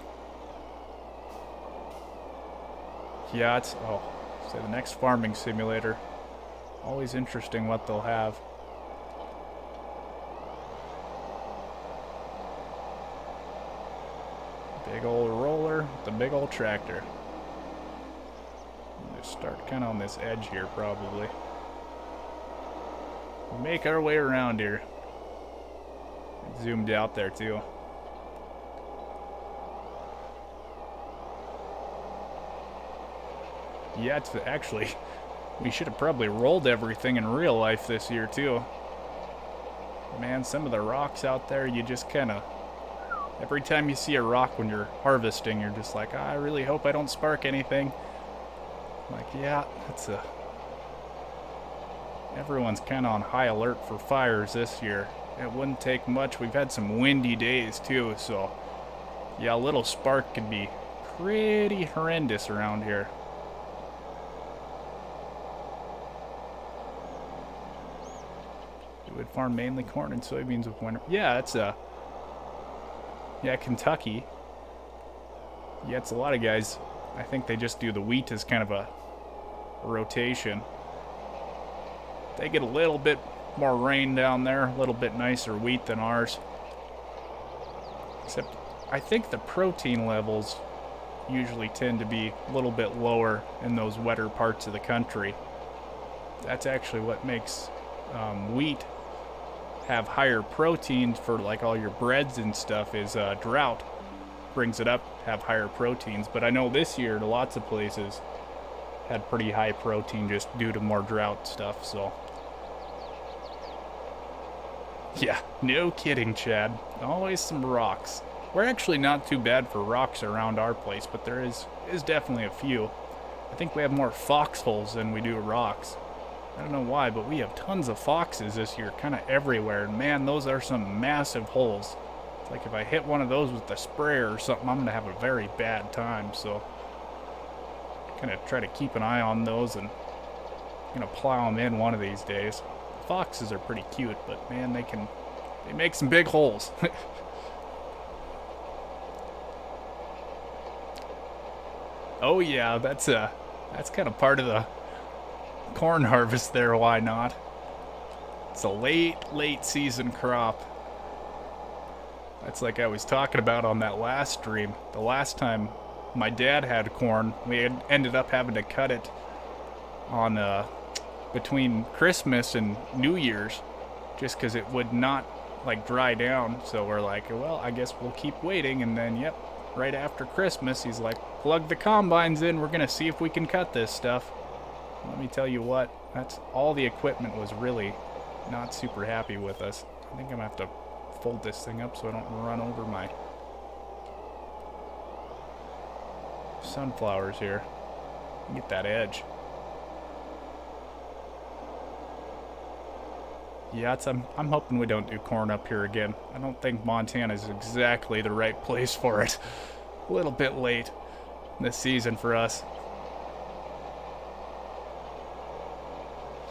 Yeah, it's, oh, so the next farming simulator. Always interesting what they'll have. Big old roller, the big old tractor. Just start kind of on this edge here, probably. Make our way around here. Zoomed out there too. Yeah, it's actually, we should have probably rolled everything in real life this year too. Man, some of the rocks out there, you just kind of, every time you see a rock when you're harvesting, you're just like, I really hope I don't spark anything. Like, yeah, that's a, everyone's kind of on high alert for fires this year. It wouldn't take much. We've had some windy days too, so yeah, a little spark could be pretty horrendous around here. We would farm mainly corn and soybeans with winter. Yeah, it's a, yeah, Kentucky. Yeah, it's a lot of guys. I think they just do the wheat as kind of a rotation. They get a little bit more rain down there, a little bit nicer wheat than ours. Except I think the protein levels usually tend to be a little bit lower in those wetter parts of the country. That's actually what makes wheat have higher protein for like all your breads and stuff is drought brings it up, have higher proteins. But I know this year lots of places had pretty high protein just due to more drought stuff, so. Yeah, no kidding, Chad. Always some rocks. We're actually not too bad for rocks around our place, but there is definitely a few. I think we have more foxholes than we do rocks. I don't know why, but we have tons of foxes this year, kind of everywhere. And man, those are some massive holes. It's like if I hit one of those with a sprayer or something, I'm going to have a very bad time. So kind of try to keep an eye on those and I'm going to plow them in one of these days. Foxes are pretty cute, but man, they make some big holes. Oh yeah, that's kind of part of the corn harvest there, why not? It's a late season crop. That's like I was talking about on that last stream. The last time my dad had corn, we had ended up having to cut it on between Christmas and New Year's just because it would not like dry down. So we're like, well, I guess we'll keep waiting. And then, yep, right after Christmas, he's like, plug the combines in. We're going to see if we can cut this stuff. Let me tell you what, that's all the equipment was really not super happy with us. I think I'm going to have to fold this thing up so I don't run over my sunflowers here. Get that edge. Yeah, I'm hoping we don't do corn up here again. I don't think Montana is exactly the right place for it. A little bit late this season for us.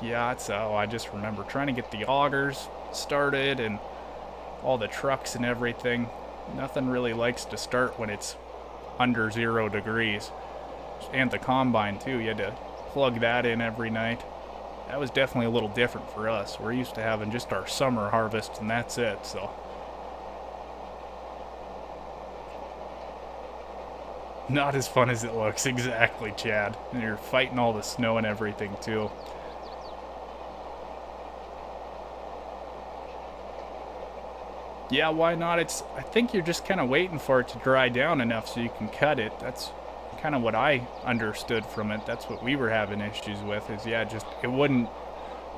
Yeah, it's, oh, I just remember trying to get the augers started and all the trucks and everything. Nothing really likes to start when it's under 0 degrees. And the combine too, you had to plug that in every night. That was definitely a little different for us. We're used to having just our summer harvest and that's it, so. Not as fun as it looks, exactly, Chad. And you're fighting all the snow and everything too. Yeah, why not? I think you're just kind of waiting for it to dry down enough so you can cut it. That's kind of what I understood from it. That's what we were having issues with is, yeah, just it wouldn't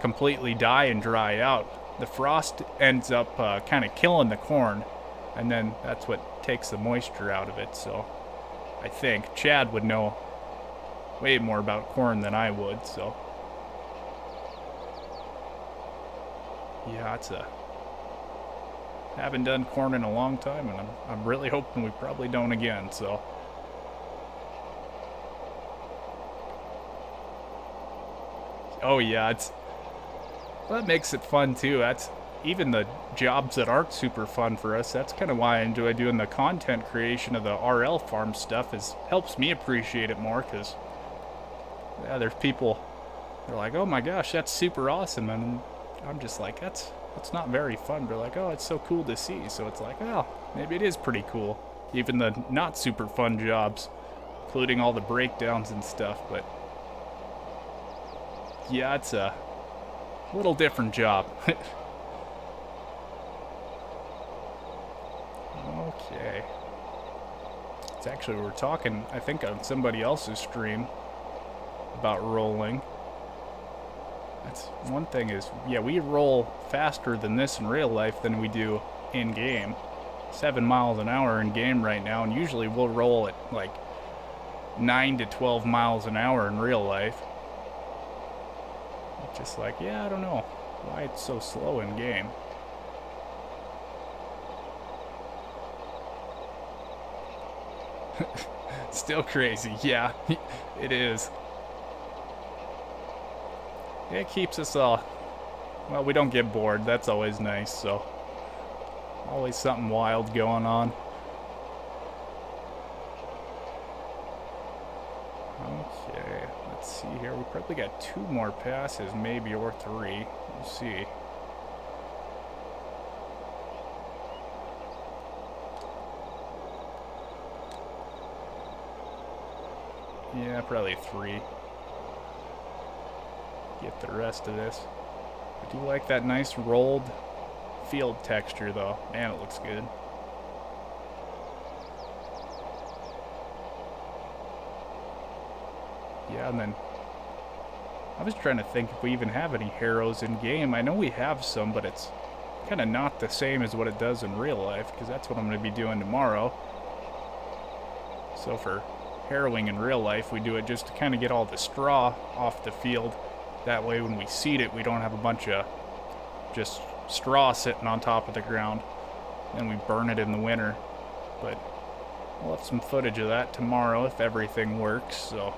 completely die and dry out. The frost ends up kind of killing the corn, and then that's what takes the moisture out of it. So I think Chad would know way more about corn than I would, so yeah, haven't done corn in a long time, and I'm really hoping we probably don't again. So oh yeah, that makes it fun too. That's even the jobs that aren't super fun for us. That's kind of why I enjoy doing the content creation of the RL farm stuff. Is helps me appreciate it more because yeah, there's people they're like, oh my gosh, that's super awesome, and I'm just like, that's not very fun. They're like, oh, it's so cool to see. So it's like, oh, maybe it is pretty cool. Even the not super fun jobs, including all the breakdowns and stuff. But yeah, it's a little different job. Okay. It's actually, we were talking, I think, on somebody else's stream about rolling. That's one thing is, yeah, we roll faster than this in real life than we do in game. 7 miles an hour in game right now, and usually we'll roll at like 9 to 12 miles an hour in real life. Just like, yeah, I don't know why it's so slow in game. Still crazy, yeah, it is. It keeps us all, well, we don't get bored, that's always nice, so always something wild going on. Okay, let's see here, we probably got 2 more passes, maybe, or 3, we'll see. Yeah, probably 3. Get the rest of this. I do like that nice rolled field texture though. Man, it looks good. Yeah, and then I was trying to think if we even have any harrows in game. I know we have some, but it's kind of not the same as what it does in real life, because that's what I'm going to be doing tomorrow. So for harrowing in real life, we do it just to kind of get all the straw off the field. That way when we seed it, we don't have a bunch of just straw sitting on top of the ground, and we burn it in the winter. But we'll have some footage of that tomorrow if everything works, so.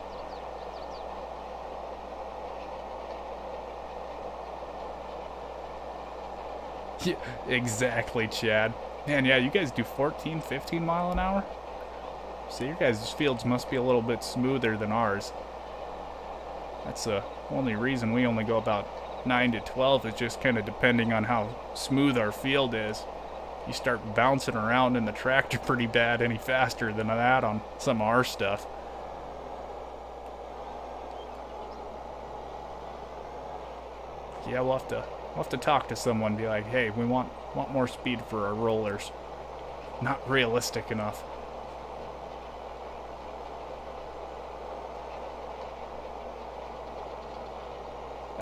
Yeah, exactly, Chad. Man, yeah, you guys do 14, 15 mile an hour? So your guys' fields must be a little bit smoother than ours. That's the only reason we only go about 9 to 12 is just kind of depending on how smooth our field is. You start bouncing around in the tractor pretty bad any faster than that on some of our stuff. Yeah, we'll have to talk to someone, be like, hey, we want more speed for our rollers. Not realistic enough.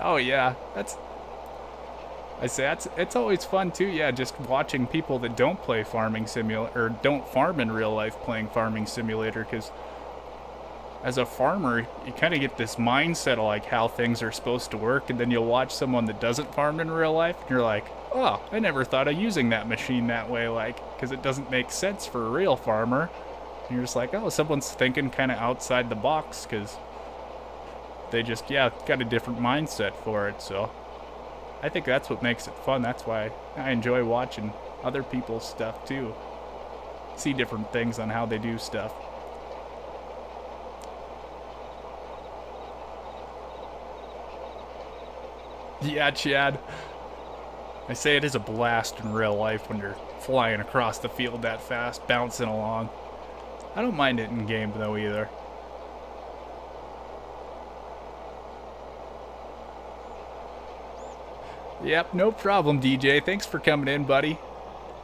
Oh yeah, it's always fun too. Yeah, just watching people that don't play Farming Simulator or don't farm in real life playing Farming Simulator, because as a farmer, you kind of get this mindset of like how things are supposed to work, and then you'll watch someone that doesn't farm in real life, and you're like, oh, I never thought of using that machine that way, like, because it doesn't make sense for a real farmer. And you're just like, oh, someone's thinking kind of outside the box, because they just, yeah, got a different mindset for it. So I think that's what makes it fun. That's why I enjoy watching other people's stuff too. See different things on how they do stuff. Yeah, Chad. I say it is a blast in real life when you're flying across the field that fast, bouncing along. I don't mind it in game though either. Yep, no problem, DJ. Thanks for coming in, buddy.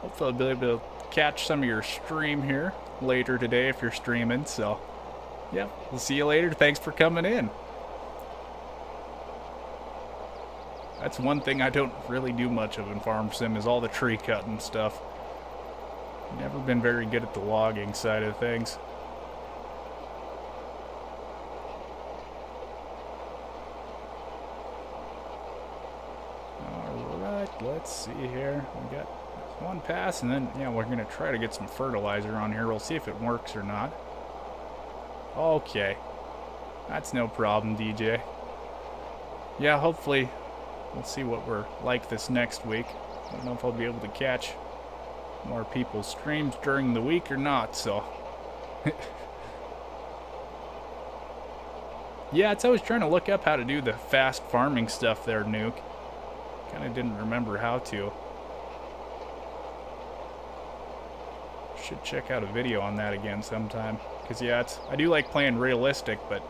Hopefully I'll be able to catch some of your stream here later today if you're streaming. So, yeah, we'll see you later. Thanks for coming in. That's one thing I don't really do much of in Farm Sim is all the tree cutting stuff. Never been very good at the logging side of things. Alright, let's see here. We got one pass, and then, yeah, we're going to try to get some fertilizer on here. We'll see if it works or not. Okay. That's no problem, DJ. Yeah, hopefully we'll see what we're like this next week. I don't know if I'll be able to catch more people's streams during the week or not, so. Yeah, it's always trying to look up how to do the fast farming stuff there, Nuke. Kind of didn't remember how to. Should check out a video on that again sometime. Because, yeah, I do like playing realistic, but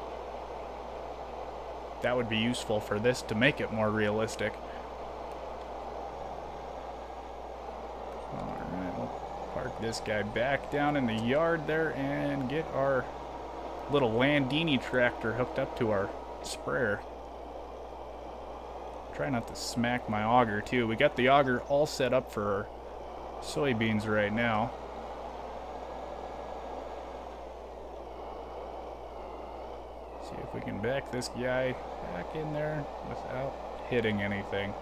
that would be useful for this to make it more realistic. Alright, we'll park this guy back down in the yard there and get our little Landini tractor hooked up to our sprayer. Try not to smack my auger too. We got the auger all set up for our soybeans right now. See if we can back this guy back in there without hitting anything.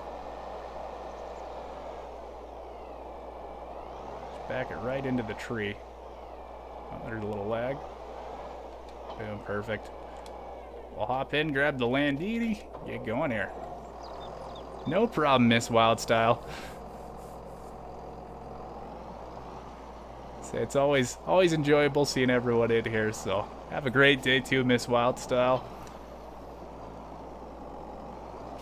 Just back it right into the tree. Oh, there's a little lag. Boom, perfect. We'll hop in, grab the Landini, get going here. No problem, Miss Wildstyle. So it's always enjoyable seeing everyone in here, so have a great day too, Miss Wildstyle.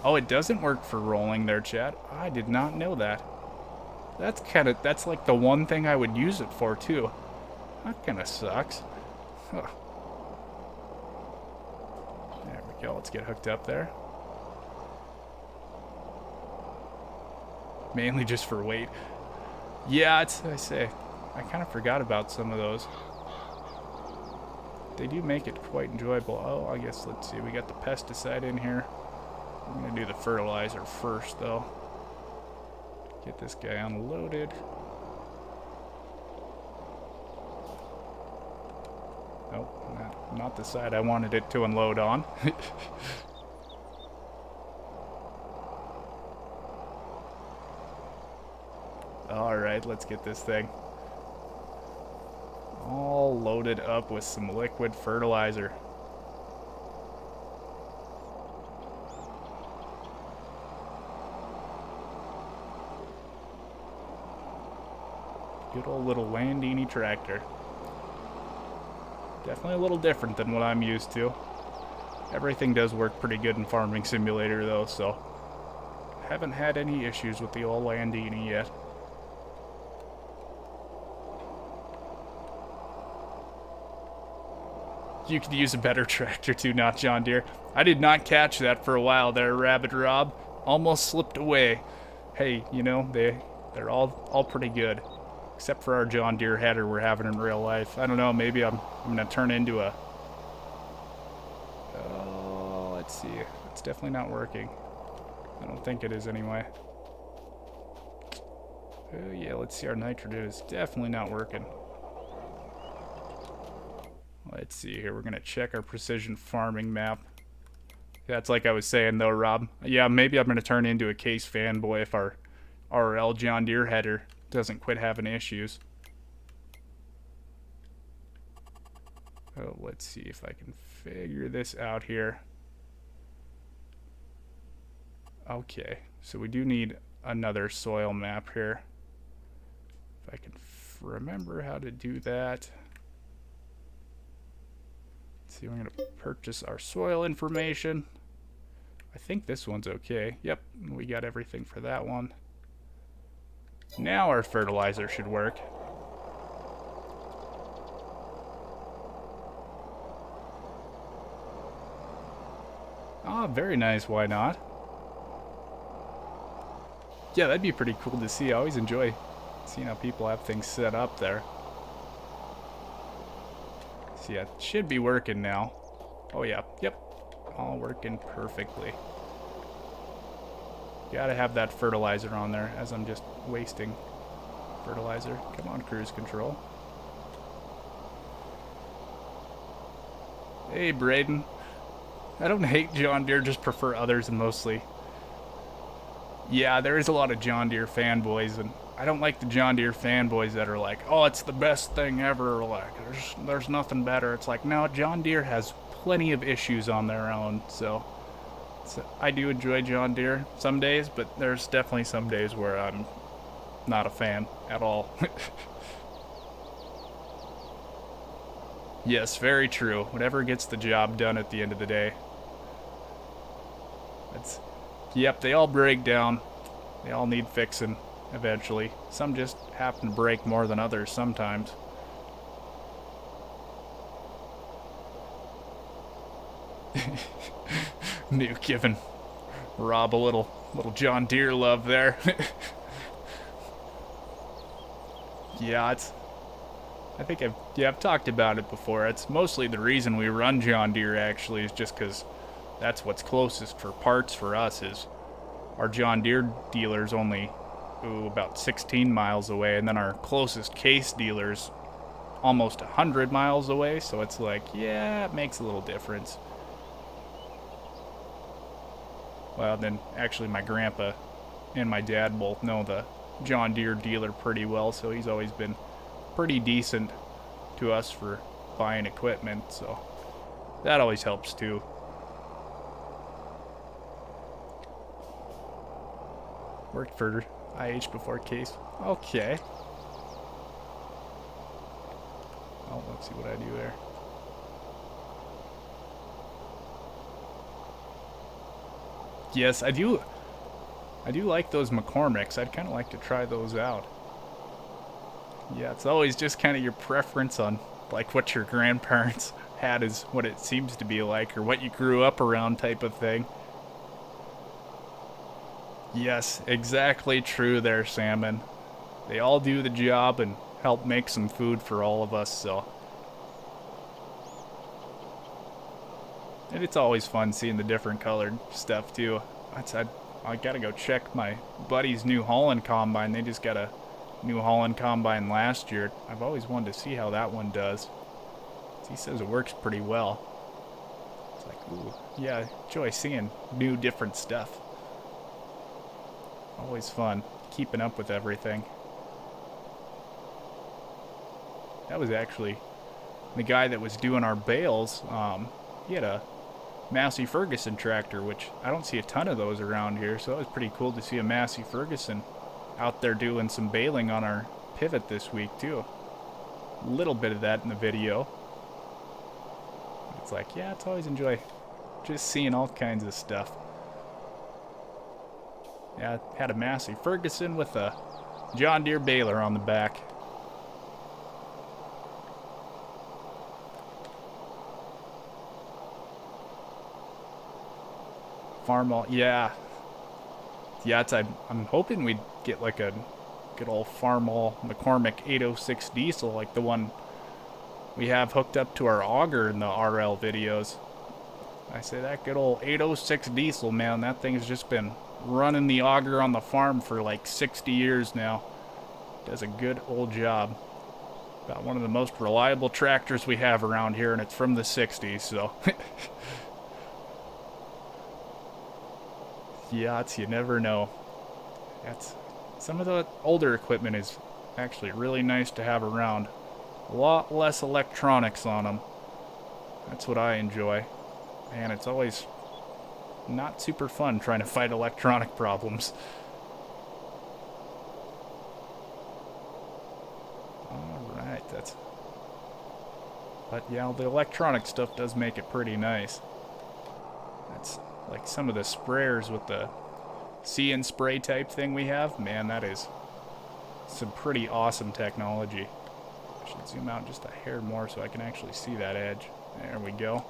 Oh, it doesn't work for rolling there, chat. I did not know that. That's like the one thing I would use it for too. That kind of sucks. Huh. There we go, let's get hooked up there. Mainly just for weight. Yeah, I say, I kind of forgot about some of those. They do make it quite enjoyable. Oh, I guess, let's see, we got the pesticide in here. I'm gonna do the fertilizer first, though. Get this guy unloaded. Nope, not the side I wanted it to unload on. Alright, let's get this thing all loaded up with some liquid fertilizer. Good old little Landini tractor. Definitely a little different than what I'm used to. Everything does work pretty good in Farming Simulator though, so haven't had any issues with the old Landini yet. You could use a better tractor too, not John Deere. I did not catch that for a while there, Rabbit Rob. Almost slipped away. Hey, you know, they're all pretty good. Except for our John Deere header we're having in real life. I don't know, maybe I'm gonna turn into a... Oh, let's see. It's definitely not working. I don't think it is anyway. Oh yeah, let's see, our nitrogen is definitely not working. Let's see here, we're gonna check our precision farming map. That's like I was saying though, Rob. Yeah, maybe I'm gonna turn into a case fanboy if our RL John Deere header doesn't quit having issues. Oh, let's see if I can figure this out here. Okay, so we do need another soil map here. If I can remember how to do that. Let's see, we're going to purchase our soil information. I think this one's okay. Yep, we got everything for that one. Now our fertilizer should work. Ah, very nice, why not? Yeah, that'd be pretty cool to see. I always enjoy Seeing how people have things set up there. So yeah, it should be working now. Oh yeah, yep. All working perfectly. Gotta have that fertilizer on there as I'm just wasting fertilizer. Come on, cruise control. Hey, Braden. I don't hate John Deere, just prefer others mostly. Yeah, there is a lot of John Deere fanboys, and I don't like the John Deere fanboys that are like, oh, it's the best thing ever, like, there's nothing better. It's like, no, John Deere has plenty of issues on their own, so I do enjoy John Deere some days, but there's definitely some days where I'm not a fan at all. Yes, very true. Whatever gets the job done at the end of the day. Yep, they all break down. They all need fixing eventually. Some just happen to break more than others sometimes. New giving Rob a little John Deere love there. Yeah, I've talked about it before. It's mostly the reason we run John Deere actually is just because that's what's closest for parts for us. Is our John Deere dealer's only about 16 miles away, and then our closest Case dealer's almost 100 miles away, so it's like, yeah, it makes a little difference. Well, then actually my grandpa and my dad both know the John Deere dealer pretty well, so he's always been pretty decent to us for buying equipment, so that always helps too. Worked for IH before Case. Okay. Oh, let's see what I do there. Yes, I do like those McCormicks. I'd kind of like to try those out. Yeah, it's always just kind of your preference on like what your grandparents had is what it seems to be like, or what you grew up around type of thing. Yes, exactly true there, Salmon. They all do the job and help make some food for all of us, so. And it's always fun seeing the different colored stuff too. I gotta go check my buddy's New Holland combine. They just got a New Holland combine last year. I've always wanted to see how that one does. He says it works pretty well. It's like, ooh, yeah, enjoy seeing new different stuff. Always fun keeping up with everything. That was actually the guy that was doing our bales. He had a Massey Ferguson tractor, which I don't see a ton of those around here, so it was pretty cool to see a Massey Ferguson out there doing some baling on our pivot this week too. A little bit of that in the video. It's like, yeah, it's always enjoy just seeing all kinds of stuff. Yeah, had a Massey Ferguson with a John Deere baler on the back. Farmall, yeah. Yeah, I'm hoping we'd get like a good old Farmall McCormick 806 diesel, like the one we have hooked up to our auger in the RL videos. I say that good old 806 diesel, man, that thing's just been running the auger on the farm for like 60 years now. Does a good old job. About one of the most reliable tractors we have around here, and it's from the 60s, so. Yeah, you never know. Some of the older equipment is actually really nice to have around. A lot less electronics on them. That's what I enjoy. Man, it's always not super fun trying to fight electronic problems. Alright, but yeah, the electronic stuff does make it pretty nice. That's like some of the sprayers with the See and Spray type thing we have. Man, that is some pretty awesome technology. I should zoom out just a hair more so I can actually see that edge. There we go.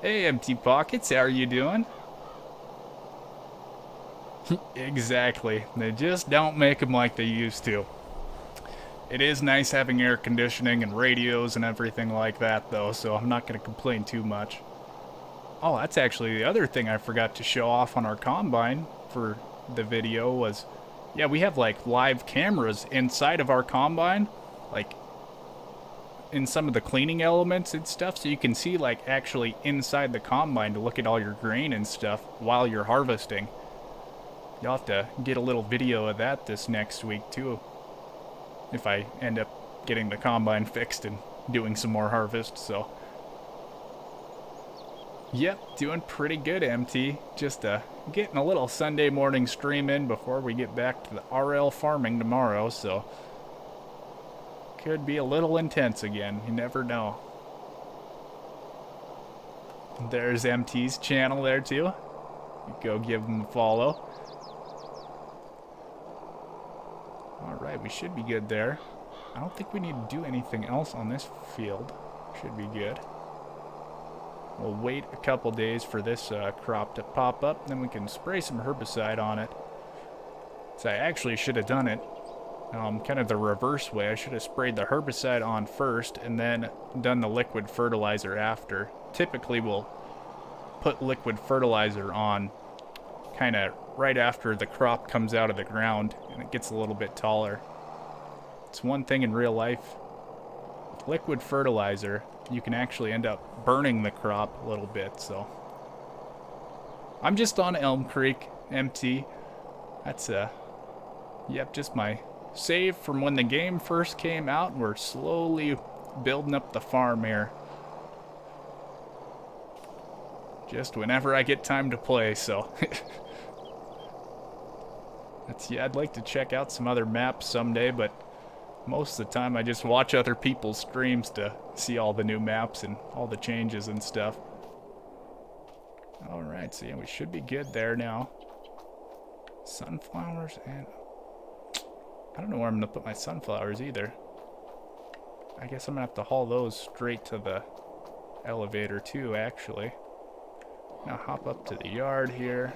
Hey, Empty Pockets, how are you doing? Exactly. They just don't make them like they used to. It is nice having air conditioning and radios and everything like that, though, so I'm not going to complain too much. Oh, that's actually the other thing I forgot to show off on our combine for the video was, yeah, we have like live cameras inside of our combine, like in some of the cleaning elements and stuff, so you can see like actually inside the combine to look at all your grain and stuff while you're harvesting. You'll have to get a little video of that this next week too, if I end up getting the combine fixed and doing some more harvest. So yep, doing pretty good, MT. Just getting a little Sunday morning stream in before we get back to the RL farming tomorrow, so could be a little intense again. You never know. There's MT's channel there too. Go give him a follow. Alright, we should be good there. I don't think we need to do anything else on this field. Should be good. We'll wait a couple days for this crop to pop up, then we can spray some herbicide on it. So I actually should have done it kind of the reverse way. I should have sprayed the herbicide on first and then done the liquid fertilizer after. Typically we'll put liquid fertilizer on kind of right after the crop comes out of the ground and it gets a little bit taller. It's one thing in real life. With liquid fertilizer, you can actually end up burning the crop a little bit, so. I'm just on Elm Creek, MT. That's, yep, just my save from when the game first came out, and we're slowly building up the farm here. Just whenever I get time to play, so. Yeah, I'd like to check out some other maps someday, but most of the time I just watch other people's streams to see all the new maps and all the changes and stuff. Alright, so yeah, we should be good there now. Sunflowers and... I don't know where I'm going to put my sunflowers either. I guess I'm going to have to haul those straight to the elevator too, actually. Now hop up to the yard here.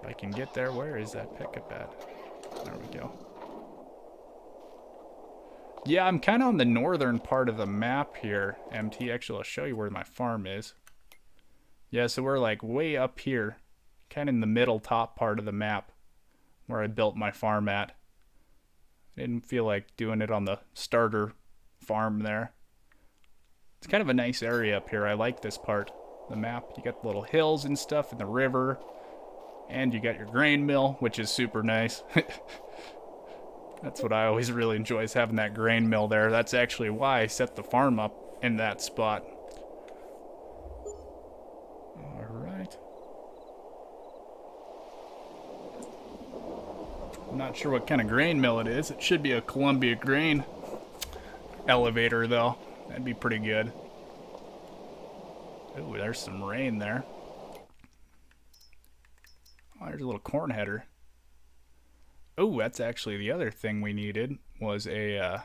If I can get there, where is that pickup at? There we go. Yeah, I'm kind of on the northern part of the map here, MT. Actually, I'll show you where my farm is. Yeah, so we're like way up here, kind of in the middle top part of the map, where I built my farm at. I didn't feel like doing it on the starter farm there. It's kind of a nice area up here. I like this part of the map. You got the little hills and stuff and the river. And you got your grain mill, which is super nice. That's what I always really enjoy, is having that grain mill there. That's actually why I set the farm up in that spot. Alright. I'm not sure what kind of grain mill it is. It should be a Columbia grain elevator, though. That'd be pretty good. Ooh, there's some rain there. Oh, there's a little corn header. Oh, that's actually the other thing we needed was a,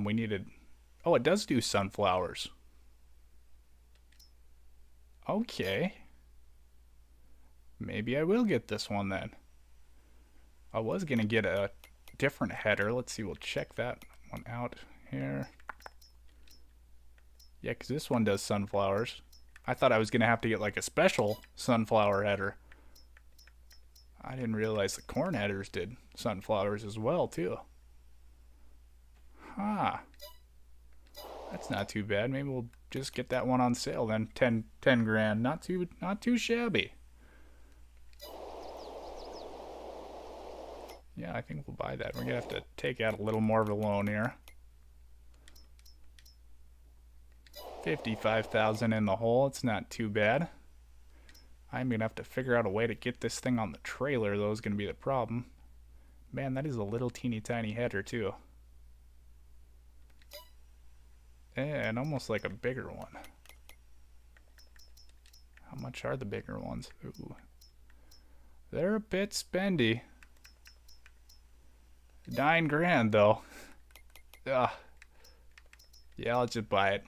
we needed, oh, it does do sunflowers. Okay. Maybe I will get this one then. I was going to get a different header. Let's see, we'll check that one out here. Yeah, because this one does sunflowers. I thought I was going to have to get like a special sunflower header. I didn't realize the corn headers did sunflowers as well, too. Huh. That's not too bad. Maybe we'll just get that one on sale then. 10 grand. Not too shabby. Yeah, I think we'll buy that. We're going to have to take out a little more of a loan here. 55,000 in the hole. It's not too bad. I'm going to have to figure out a way to get this thing on the trailer, though, is going to be the problem. Man, that is a little teeny tiny header, too. And almost like a bigger one. How much are the bigger ones? Ooh. They're a bit spendy. 9 grand, though. Ugh. Yeah, I'll just buy it.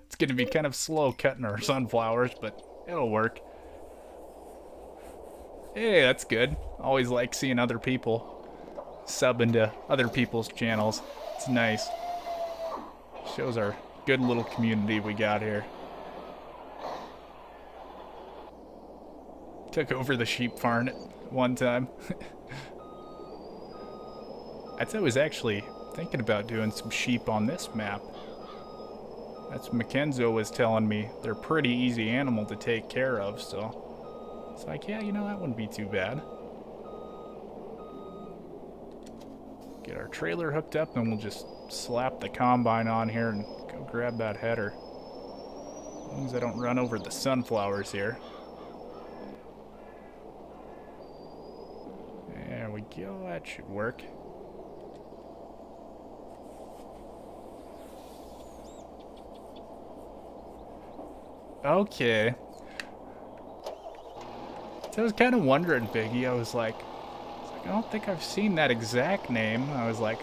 It's gonna be kind of slow cutting our sunflowers, but it'll work. Hey, that's good. Always like seeing other people sub into other people's channels. It's nice. Shows our good little community we got here. Took over the sheep farm at one time. I was actually thinking about doing some sheep on this map. That's Mackenzo was telling me they're pretty easy animal to take care of, so it's like, yeah, you know, that wouldn't be too bad. Get our trailer hooked up and we'll just slap the combine on here and go grab that header. As long as I don't run over the sunflowers here. There we go, that should work. Okay. So I was kind of wondering, Biggie. I was like, I don't think I've seen that exact name. I was like,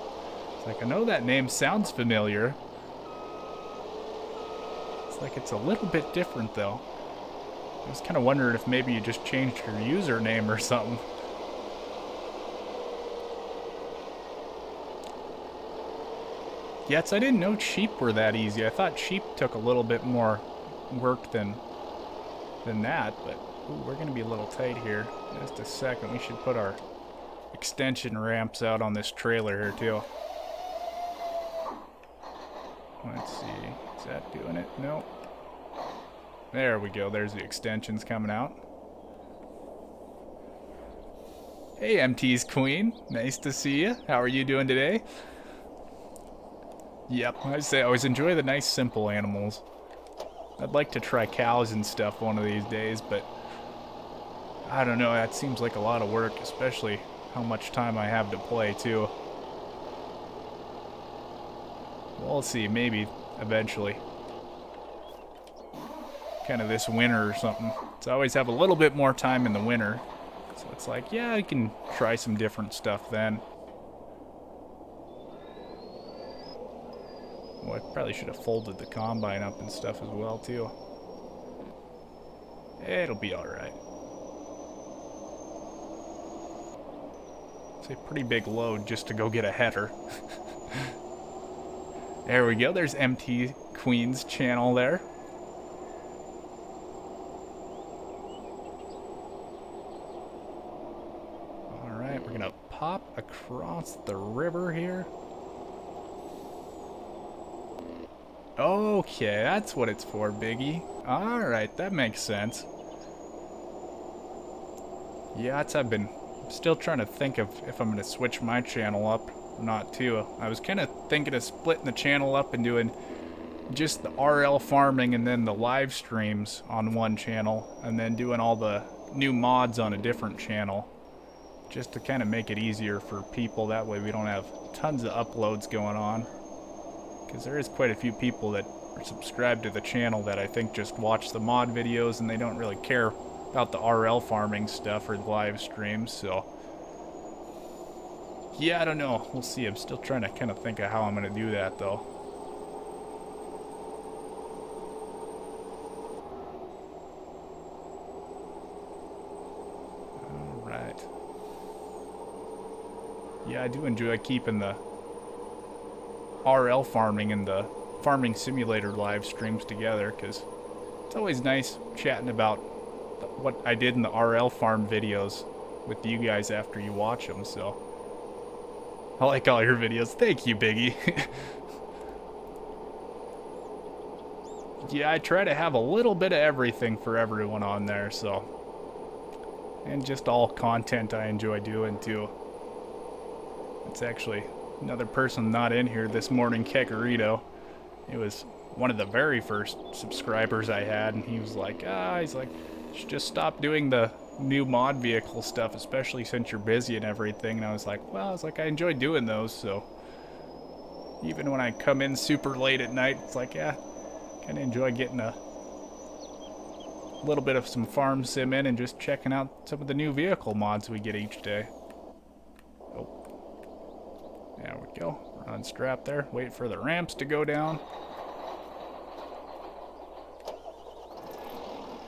I know that name sounds familiar. It's like it's a little bit different though. I was kind of wondering if maybe you just changed your username or something. Yeah, I didn't know sheep were that easy. I thought sheep took a little bit more work than that, but ooh, we're gonna be a little tight here. Just a second, we should put our extension ramps out on this trailer here too. Let's see, is that doing it? Nope. There we go, there's the extensions coming out. Hey, MT's Queen, nice to see you. How are you doing today? Yep, I say I always enjoy the nice simple animals. I'd like to try cows and stuff one of these days, but I don't know, that seems like a lot of work, especially how much time I have to play too. We'll see, maybe eventually. Kind of this winter or something. So I always have a little bit more time in the winter. So it's like, yeah, I can try some different stuff then. Oh, I probably should have folded the combine up and stuff as well, too. It'll be alright. It's a pretty big load just to go get a header. There we go, there's MT Queen's channel there. Alright, we're gonna pop across the river here. Okay, that's what it's for, Biggie. Alright, that makes sense. Yeah, I've been still trying to think of if I'm going to switch my channel up or not, too. I was kind of thinking of splitting the channel up and doing just the RL farming and then the live streams on one channel, and then doing all the new mods on a different channel, just to kind of make it easier for people. That way we don't have tons of uploads going on. Because there is quite a few people that are subscribed to the channel that I think just watch the mod videos and they don't really care about the RL farming stuff or the live streams, so yeah, I don't know. We'll see. I'm still trying to kind of think of how I'm going to do that, though. Alright. Yeah, I do enjoy keeping the RL farming and the farming simulator live streams together, because it's always nice chatting about what I did in the RL farm videos with you guys after you watch them. So I like all your videos. Thank you, Biggie. Yeah, I try to have a little bit of everything for everyone on there, so, and just all content I enjoy doing too. It's actually another person not in here this morning, Kekarito. It was one of the very first subscribers I had, and he was like, he's like, you should just stop doing the new mod vehicle stuff, especially since you're busy and everything. And I was like, well, I enjoy doing those, so even when I come in super late at night, it's like, yeah, kind of enjoy getting a little bit of some farm sim in and just checking out some of the new vehicle mods we get each day. There we go. We're unstrapped there. Wait for the ramps to go down.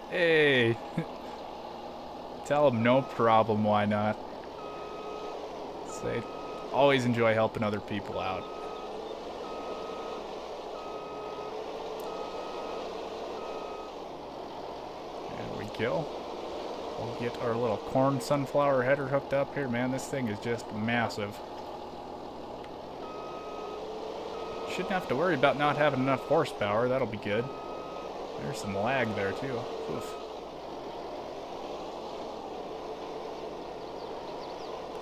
Hey, tell them no problem, why not? Say, always enjoy helping other people out. There we go. We'll get our little corn sunflower header hooked up here. Man, this thing is just massive. Shouldn't have to worry about not having enough horsepower. That'll be good. There's some lag there, too. Oof.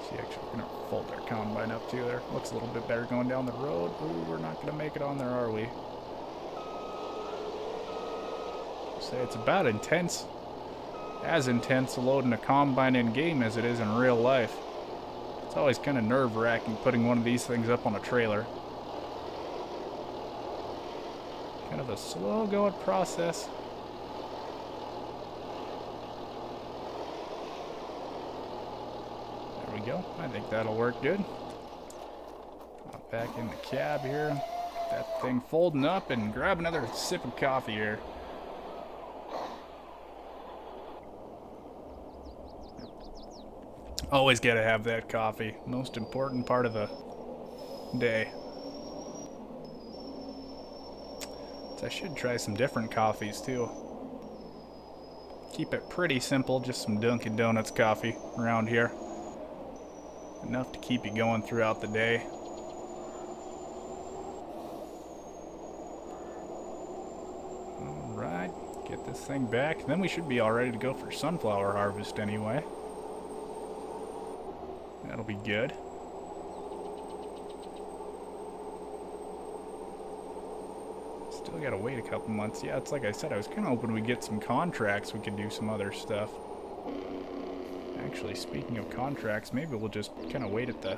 See, actually, we're going to fold our combine up, too, there. Looks a little bit better going down the road. Ooh, we're not going to make it on there, are we? Say it's about intense. As intense loading a combine in game as it is in real life. It's always kind of nerve-wracking putting one of these things up on a trailer. Kind of a slow-going process. There we go. I think that'll work good. Hop back in the cab here. Get that thing folding up and grab another sip of coffee here. Always gotta have that coffee. Most important part of the day. So I should try some different coffees too. Keep it pretty simple, just some Dunkin' Donuts coffee around here. Enough to keep you going throughout the day. Alright, get this thing back. Then we should be all ready to go for sunflower harvest anyway. That'll be good. Still gotta wait a couple months. Yeah, it's like I said, I was kind of hoping we'd get some contracts. We could do some other stuff. Actually, speaking of contracts, maybe we'll just kind of wait at the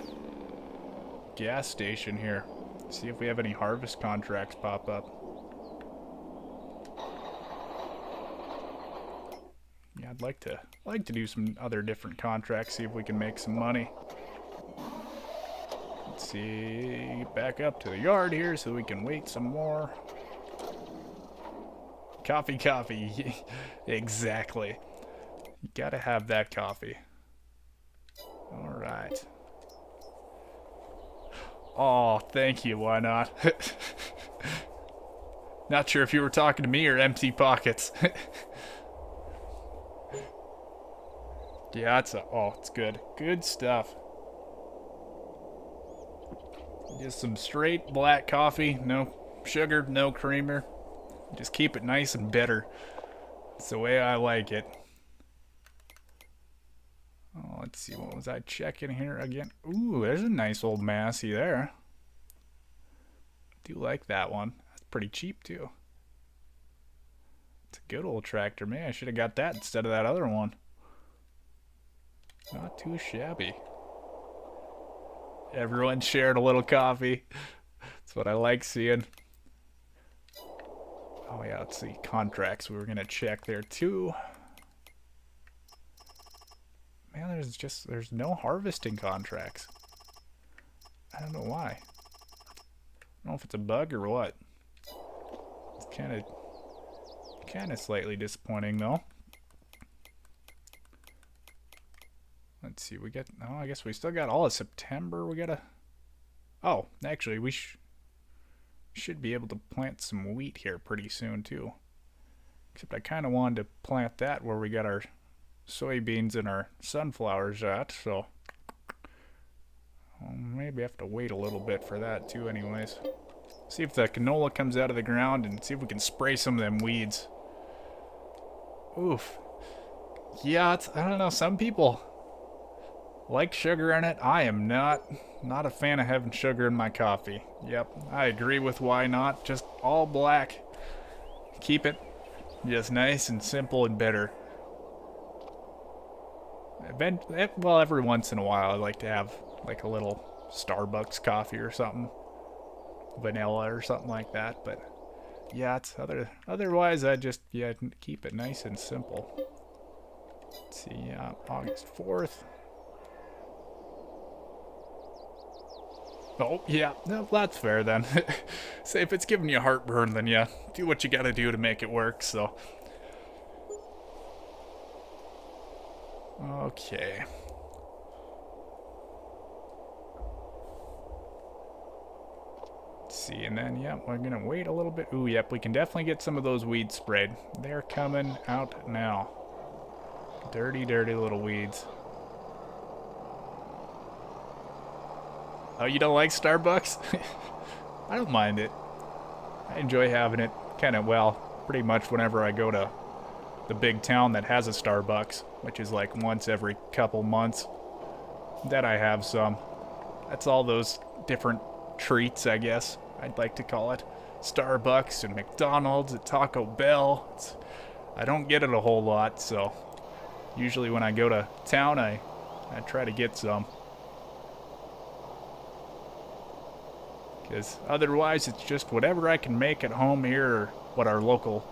gas station here. See if we have any harvest contracts pop up. Yeah, I'd like to do some other different contracts, see if we can make some money. Let's see, back up to the yard here so we can wait some more. Coffee. Exactly. You gotta have that coffee. Alright. Oh, thank you, why not? Not sure if you were talking to me or empty pockets. Yeah, it's good. Good stuff. Just some straight black coffee, no sugar, no creamer. Just keep it nice and bitter. It's the way I like it. Oh, let's see, what was I checking here again? Ooh, there's a nice old Massey there. Do like that one. That's pretty cheap too. It's a good old tractor. Man, I should have got that instead of that other one. Not too shabby. Everyone shared a little coffee. That's what I like seeing. Oh yeah, let's see. Contracts we were gonna check there too. Man, there's no harvesting contracts. I don't know why. I don't know if it's a bug or what. It's kinda slightly disappointing though. Let's see, I guess we still got all of September. Oh, actually, we should be able to plant some wheat here pretty soon, too. Except I kind of wanted to plant that where we got our soybeans and our sunflowers at, so I'll maybe have to wait a little bit for that, too, anyways. See if the canola comes out of the ground and see if we can spray some of them weeds. Oof. Yeah, I don't know, some people like sugar in it. I am not a fan of having sugar in my coffee. Yep, I agree with why not. Just all black. Keep it just nice and simple and bitter. Well, every once in a while I like to have like a little Starbucks coffee or something. Vanilla or something like that, but yeah, otherwise I just keep it nice and simple. Let's see, August 4th. Oh, yeah, no, that's fair then. Say if it's giving you heartburn, then yeah, do what you gotta do to make it work, so. Okay. Let's see, and then, yep, we're gonna wait a little bit. Ooh, yep, we can definitely get some of those weeds sprayed. They're coming out now. Dirty, dirty little weeds. Oh, you don't like Starbucks? I don't mind it. I enjoy having it kind of, well, pretty much whenever I go to the big town that has a Starbucks, which is like once every couple months. That I have some. That's all those different treats, I guess I'd like to call it. Starbucks and McDonald's and Taco Bell. I don't get it a whole lot, so usually when I go to town, I try to get some. Because otherwise, it's just whatever I can make at home here, or what our local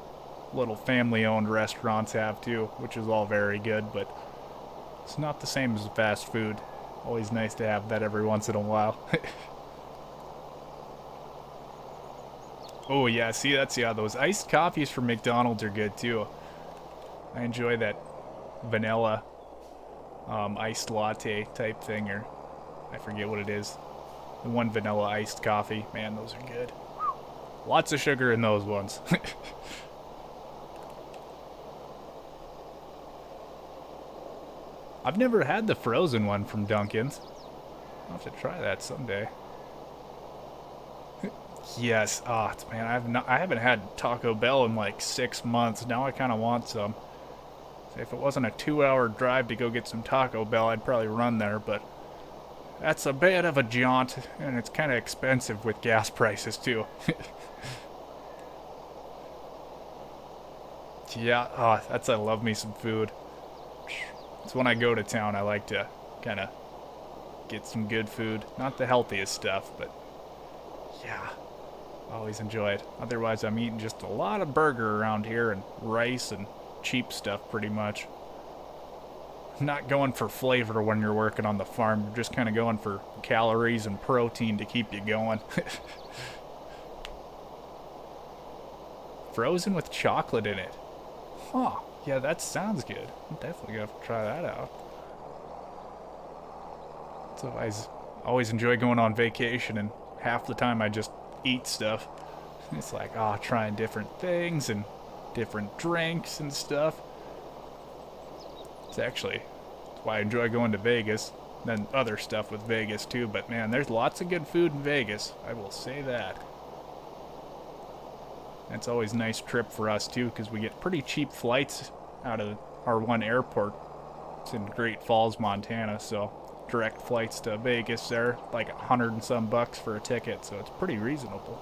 little family-owned restaurants have too, which is all very good, but it's not the same as fast food. Always nice to have that every once in a while. Oh yeah, see, those iced coffees from McDonald's are good too. I enjoy that vanilla iced latte type thing, or I forget what it is. The one vanilla iced coffee. Man, those are good. Lots of sugar in those ones. I've never had the frozen one from Dunkin's. I'll have to try that someday. Yes, man, I haven't had Taco Bell in like 6 months. Now I kind of want some. If it wasn't a 2-hour drive to go get some Taco Bell, I'd probably run there, but that's a bit of a jaunt, and it's kind of expensive with gas prices too. Yeah, I love me some food. So when I go to town, I like to kind of get some good food. Not the healthiest stuff, but yeah, always enjoy it. Otherwise, I'm eating just a lot of burger around here and rice and cheap stuff pretty much. Not going for flavor when you're working on the farm. You're just kind of going for calories and protein to keep you going. Frozen with chocolate in it. Huh. Yeah, that sounds good. I'm definitely going to have to try that out. So I always enjoy going on vacation, and half the time I just eat stuff. It's like, trying different things and different drinks and stuff. It's actually why I enjoy going to Vegas. Then other stuff with Vegas too, but man, there's lots of good food in Vegas. I will say that. It's always a nice trip for us too, because we get pretty cheap flights out of our one airport. It's in Great Falls, Montana, so direct flights to Vegas there, like $100 and some for a ticket, so it's pretty reasonable.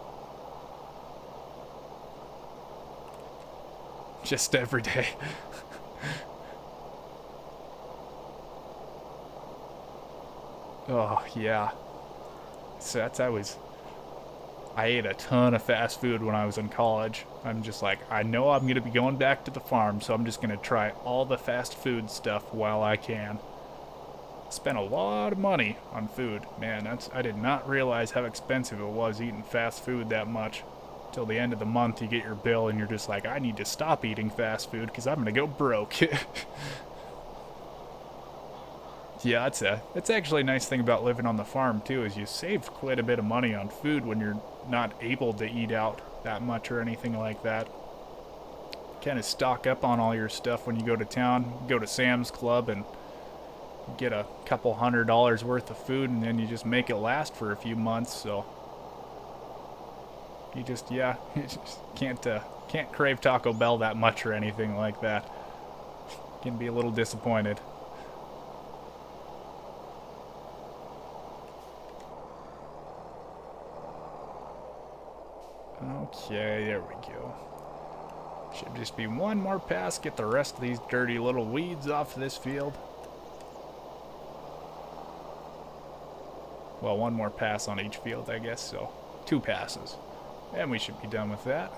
Just every day. Oh, yeah. So I ate a ton of fast food when I was in college. I'm just like, I know I'm going to be going back to the farm, so I'm just going to try all the fast food stuff while I can. Spent a lot of money on food. Man, I did not realize how expensive it was eating fast food that much. Till the end of the month, you get your bill and you're just like, I need to stop eating fast food because I'm going to go broke. Yeah, that's actually a nice thing about living on the farm too, is you save quite a bit of money on food when you're not able to eat out that much or anything like that. Kind of stock up on all your stuff when you go to town. Go to Sam's Club and get a couple $100 worth of food, and then you just make it last for a few months. So you just can't crave Taco Bell that much or anything like that. Can be a little disappointed. Okay, there we go. Should just be one more pass, get the rest of these dirty little weeds off of this field. Well, one more pass on each field, I guess, so 2 passes. And we should be done with that.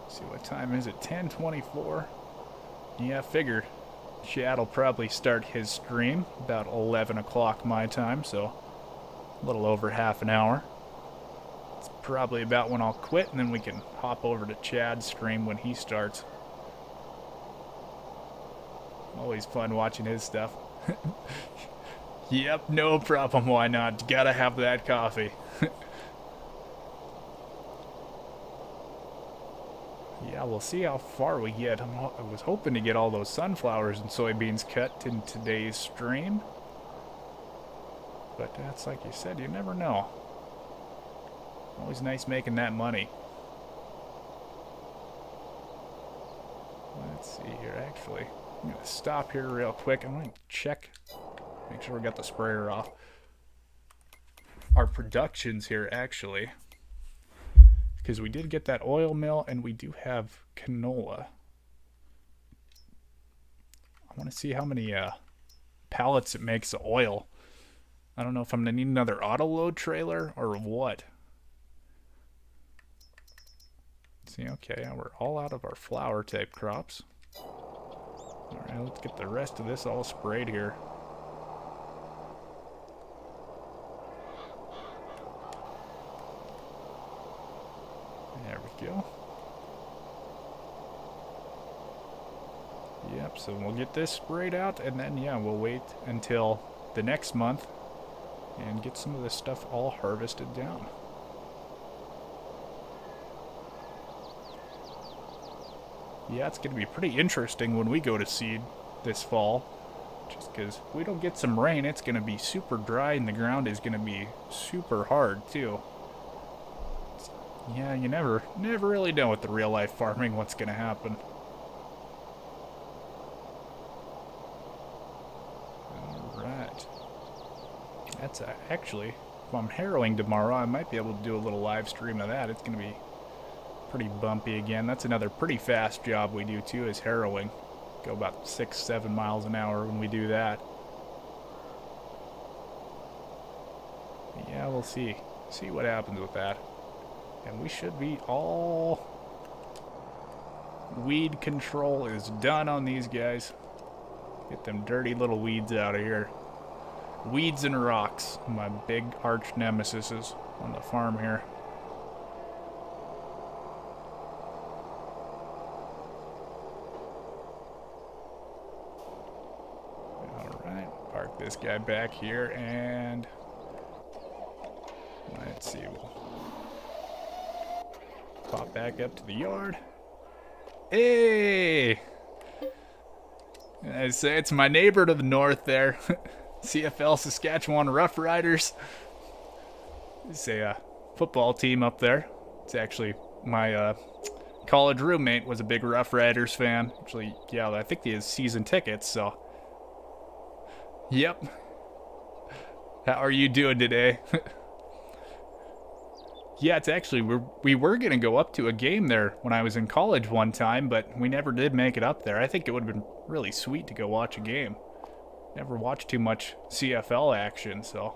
Let's see, what time is it? 10:24. Yeah, figured Chad will probably start his stream about 11 o'clock my time, so a little over half an hour. It's probably about when I'll quit, and then we can hop over to Chad's stream when he starts. Always fun watching his stuff. Yep, no problem. Why not? Gotta have that coffee. Yeah, we'll see how far we get. I was hoping to get all those sunflowers and soybeans cut in today's stream. But that's like you said, you never know. Always nice making that money. Let's see here, actually. I'm going to stop here real quick. I'm going to check, make sure we got the sprayer off. Our productions here, actually. Because we did get that oil mill, and we do have canola. I want to see how many pallets it makes of oil. I don't know if I'm going to need another auto-load trailer or what. See, okay, we're all out of our flower type crops. Alright, let's get the rest of this all sprayed here. There we go. Yep, so we'll get this sprayed out, and then, yeah, we'll wait until the next month and get some of this stuff all harvested down. Yeah, it's going to be pretty interesting when we go to seed this fall. Just because if we don't get some rain, it's going to be super dry and the ground is going to be super hard too. Yeah, you never really know with the real life farming what's going to happen. Alright. That's actually, if I'm harrowing tomorrow, I might be able to do a little live stream of that. It's going to be pretty bumpy again. That's another pretty fast job we do too, is harrowing. Go about 6-7 miles an hour when we do that. Yeah, we'll see what happens with that. And we should be all weed control is done on these guys. Get them dirty little weeds out of here. Weeds and rocks, my big arch nemesises on the farm here. Park this guy back here, and let's see, we'll pop back up to the yard. Hey! I say it's my neighbor to the north there. CFL Saskatchewan Rough Riders. It's a football team up there. It's actually my college roommate was a big Rough Riders fan. Actually, yeah, I think he has season tickets, so. Yep. How are you doing today? Yeah, it's actually, we were going to go up to a game there when I was in college one time, but we never did make it up there. I think it would have been really sweet to go watch a game. Never watched too much CFL action, so.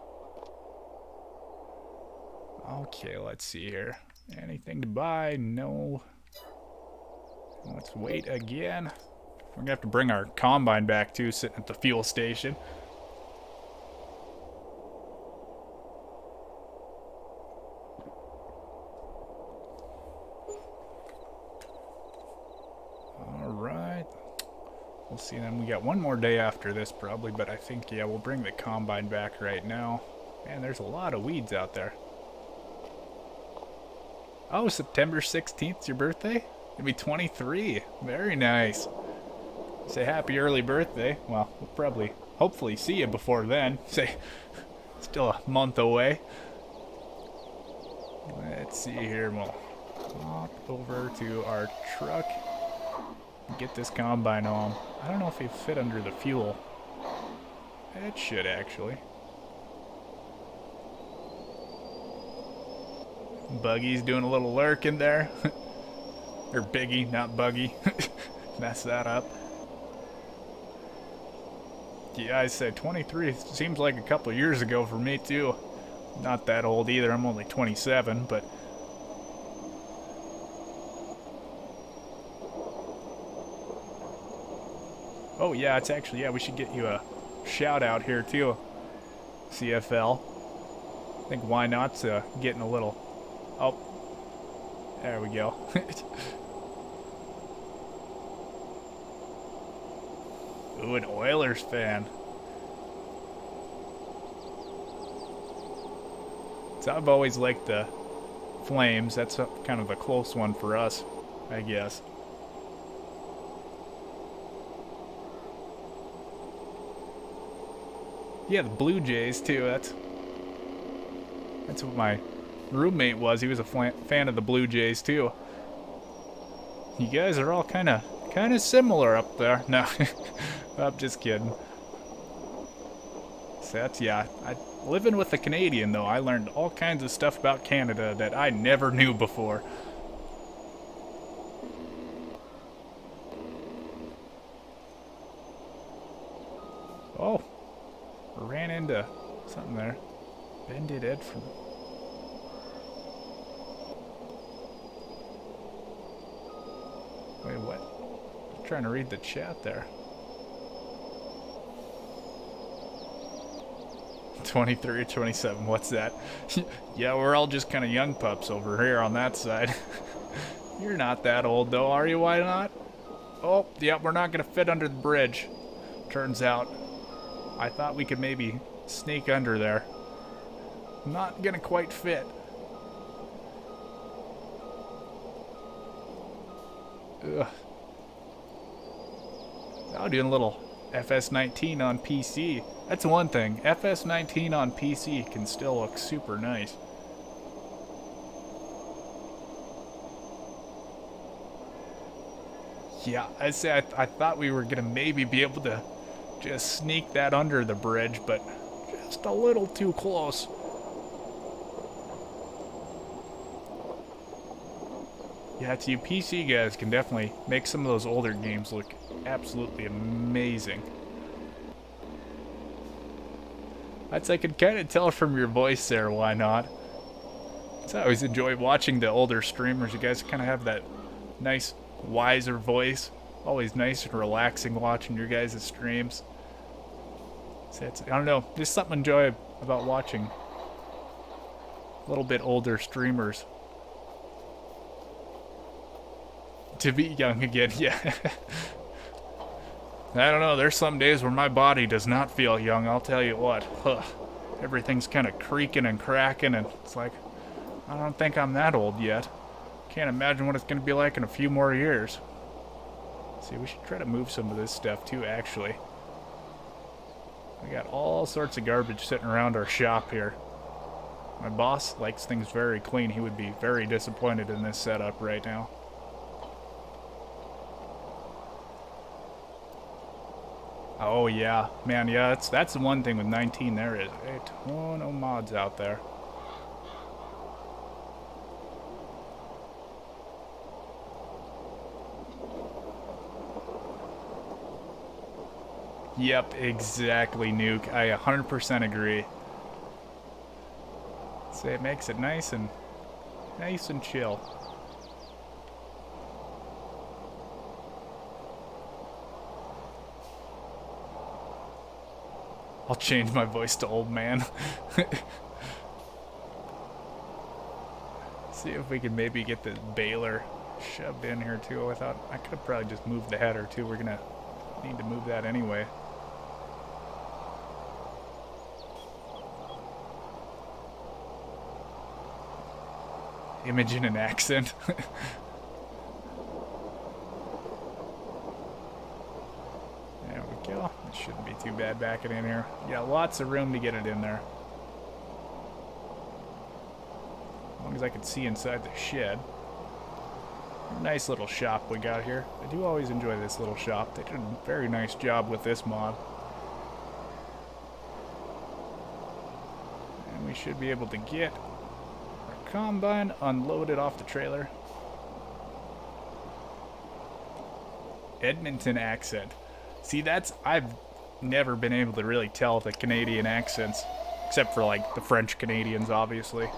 Okay, let's see here. Anything to buy? No. Let's wait again. We're going to have to bring our combine back too, sitting at the fuel station. We'll see, then we got one more day after this probably, but I think, yeah, we'll bring the combine back right now. Man, there's a lot of weeds out there. Oh, September 16th's your birthday? You'll be 23. Very nice. Say happy early birthday. Well, we'll probably, hopefully see you before then. Say, still a month away. Let's see here, we'll walk over to our truck. Get this combine on. I don't know if it fit under the fuel. It should actually. Buggy's doing a little lurk in there. Or Biggie, not Buggy. Mess that up. Yeah, I said 23 seems like a couple years ago for me too. Not that old either. I'm only 27, but oh yeah, it's actually, yeah, we should get you a shout out here too, CFL. I think why not, getting a little, oh, there we go. Ooh, an Oilers fan. So I've always liked the Flames. That's kind of a close one for us, I guess. Yeah, the Blue Jays too. That's what my roommate was. He was a fan of the Blue Jays too. You guys are all kind of similar up there. No, I'm just kidding. So that's, yeah. Living with a Canadian though, I learned all kinds of stuff about Canada that I never knew before. Oh, ran into something there. Bended Ed from... Wait, what? I'm trying to read the chat there. 23 or 27, what's that? Yeah, we're all just kind of young pups over here on that side. You're not that old though, are you? Why not? Oh, yeah, we're not gonna fit under the bridge. Turns out, I thought we could maybe sneak under there. Not gonna quite fit. Ugh. Now doing a little FS19 on PC. That's one thing. FS19 on PC can still look super nice. Yeah, I say I thought we were gonna maybe be able to just sneak that under the bridge, but just a little too close. Yeah, it's you PC guys can definitely make some of those older games look absolutely amazing. That's, I could kind of tell from your voice there, why not? So I always enjoy watching the older streamers. You guys kind of have that nice, wiser voice. Always nice and relaxing watching your guys' streams. So it's, I don't know, there's something I enjoy about watching a little bit older streamers. To be young again, yeah. I don't know, there's some days where my body does not feel young, I'll tell you what. Ugh. Everything's kind of creaking and cracking, and it's like, I don't think I'm that old yet. Can't imagine what it's going to be like in a few more years. See, we should try to move some of this stuff too, actually. We got all sorts of garbage sitting around our shop here. My boss likes things very clean. He would be very disappointed in this setup right now. Oh yeah, man, yeah, that's the one thing with 19, there is a ton of mods out there. Yep, exactly, Nuke. I 100% agree. So it makes it nice and chill. I'll change my voice to old man. See if we can maybe get the baler shoved in here too. I thought I could have probably just moved the header too. We're gonna need to move that anyway. Image in an accent. There we go. It shouldn't be too bad backing in here. Yeah, lots of room to get it in there. As long as I can see inside the shed. Nice little shop we got here. I do always enjoy this little shop. They did a very nice job with this mod. And we should be able to get our combine unloaded off the trailer. Edmonton accent. See, I've never been able to really tell the Canadian accents, except for like the French Canadians, obviously.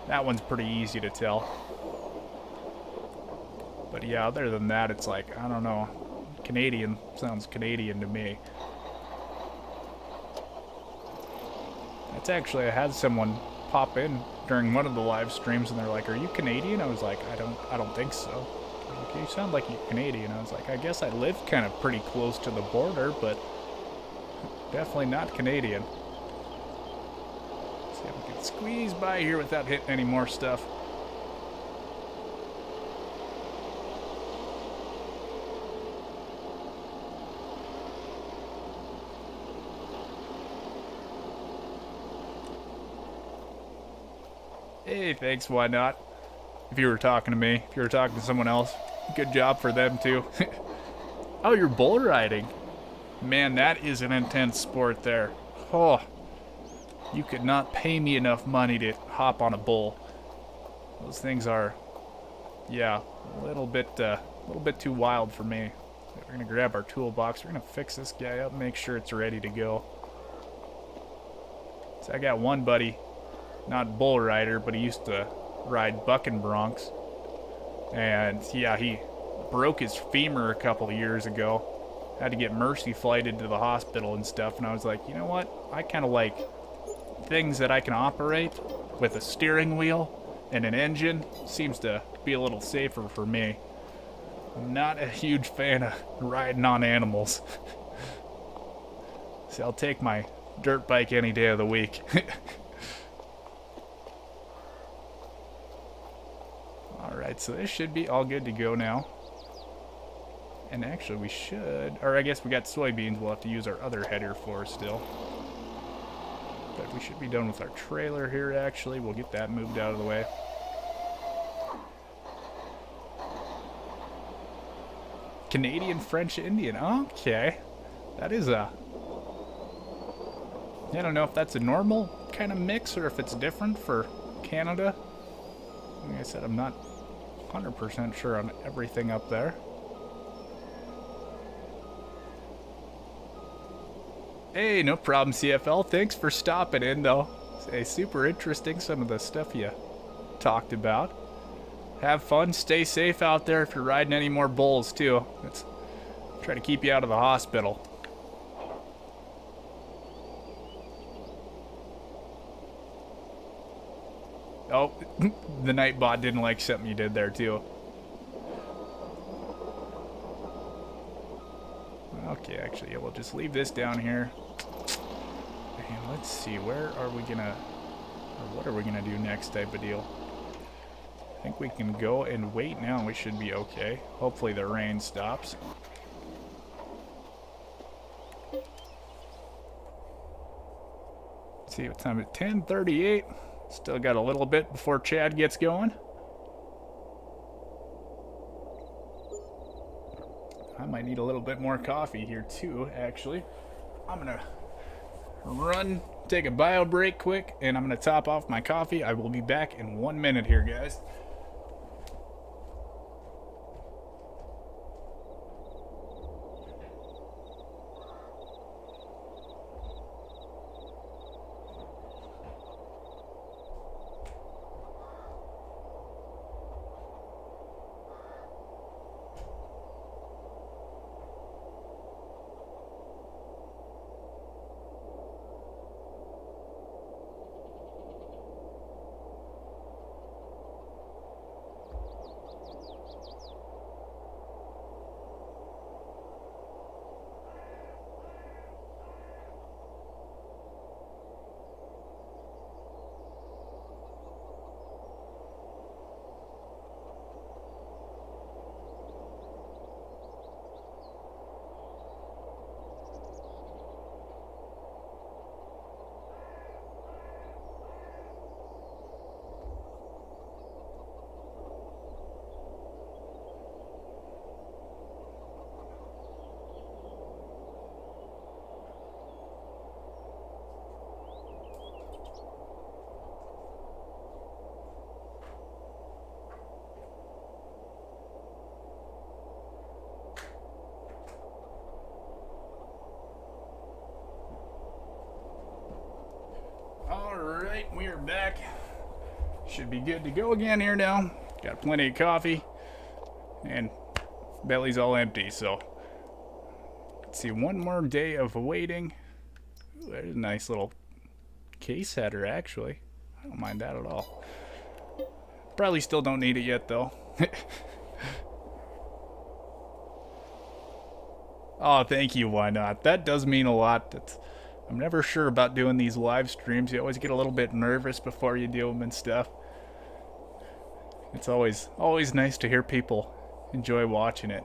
That one's pretty easy to tell. But yeah, other than that, it's like, I don't know. Canadian sounds Canadian to me. That's actually, I had someone pop in during one of the live streams and they're like, "Are you Canadian?" I was like, I don't think so. you sound like you're Canadian. I was like, I guess I live kind of pretty close to the border, but definitely not Canadian. Let's see if we can squeeze by here without hitting any more stuff. Hey, thanks, why not? If you were talking to me, if you were talking to someone else, good job for them too. Oh, you're bull riding. Man, that is an intense sport there. Oh, you could not pay me enough money to hop on a bull. Those things are, yeah, a little bit too wild for me. We're gonna grab our toolbox. We're gonna fix this guy up, make sure it's ready to go. So I got one buddy, not bull rider, but he used to ride bucking broncs, and yeah, he broke his femur a couple of years ago. Had to get mercy flighted to the hospital and stuff, and I was like, you know what? I kind of like things that I can operate with a steering wheel and an engine. Seems to be a little safer for me. I'm not a huge fan of riding on animals. So I'll take my dirt bike any day of the week. Alright, so this should be all good to go now. And actually we should, or I guess we got soybeans we'll have to use our other header for still. But we should be done with our trailer here actually. We'll get that moved out of the way. Canadian, French, Indian. Okay. That is a... I don't know if that's a normal kind of mix or if it's different for Canada. Like I said, I'm not 100% sure on everything up there. Hey, no problem, CFL. Thanks for stopping in, though. Hey, super interesting, some of the stuff you talked about. Have fun, stay safe out there if you're riding any more bulls, too. Let's try to keep you out of the hospital. Oh, the Nightbot didn't like something you did there, too. Okay, actually, yeah, we'll just leave this down here. And let's see, where are we gonna, or what are we gonna do next type of deal? I think we can go and wait now, and we should be okay. Hopefully the rain stops. Let's see what time it is, 10:38. Still got a little bit before Chad gets going. I might need a little bit more coffee here too, actually. I'm gonna run, take a bio break quick, and I'm gonna top off my coffee. I will be back in 1 minute here, guys. Alright, we are back. Should be good to go again here now. Got plenty of coffee. And belly's all empty, so. Let's see, one more day of waiting. Ooh, there's a nice little case header, actually. I don't mind that at all. Probably still don't need it yet, though. Oh, thank you. Why not? That does mean a lot. I'm never sure about doing these live streams. You always get a little bit nervous before you do them and stuff. It's always nice to hear people enjoy watching it.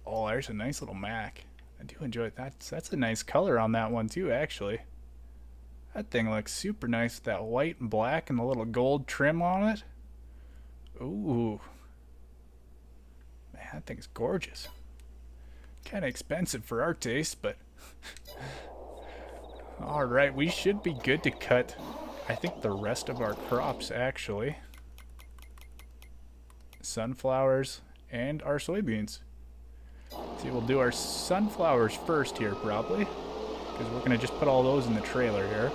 Oh, there's a nice little Mac. I do enjoy it. That's a nice color on that one too, actually. That thing looks super nice with that white and black and the little gold trim on it. Ooh. Man, that thing's gorgeous. Kind of expensive for our taste, but... Alright, we should be good to cut, I think, the rest of our crops, actually. Sunflowers and our soybeans. See, we'll do our sunflowers first here, probably. Because we're going to just put all those in the trailer here.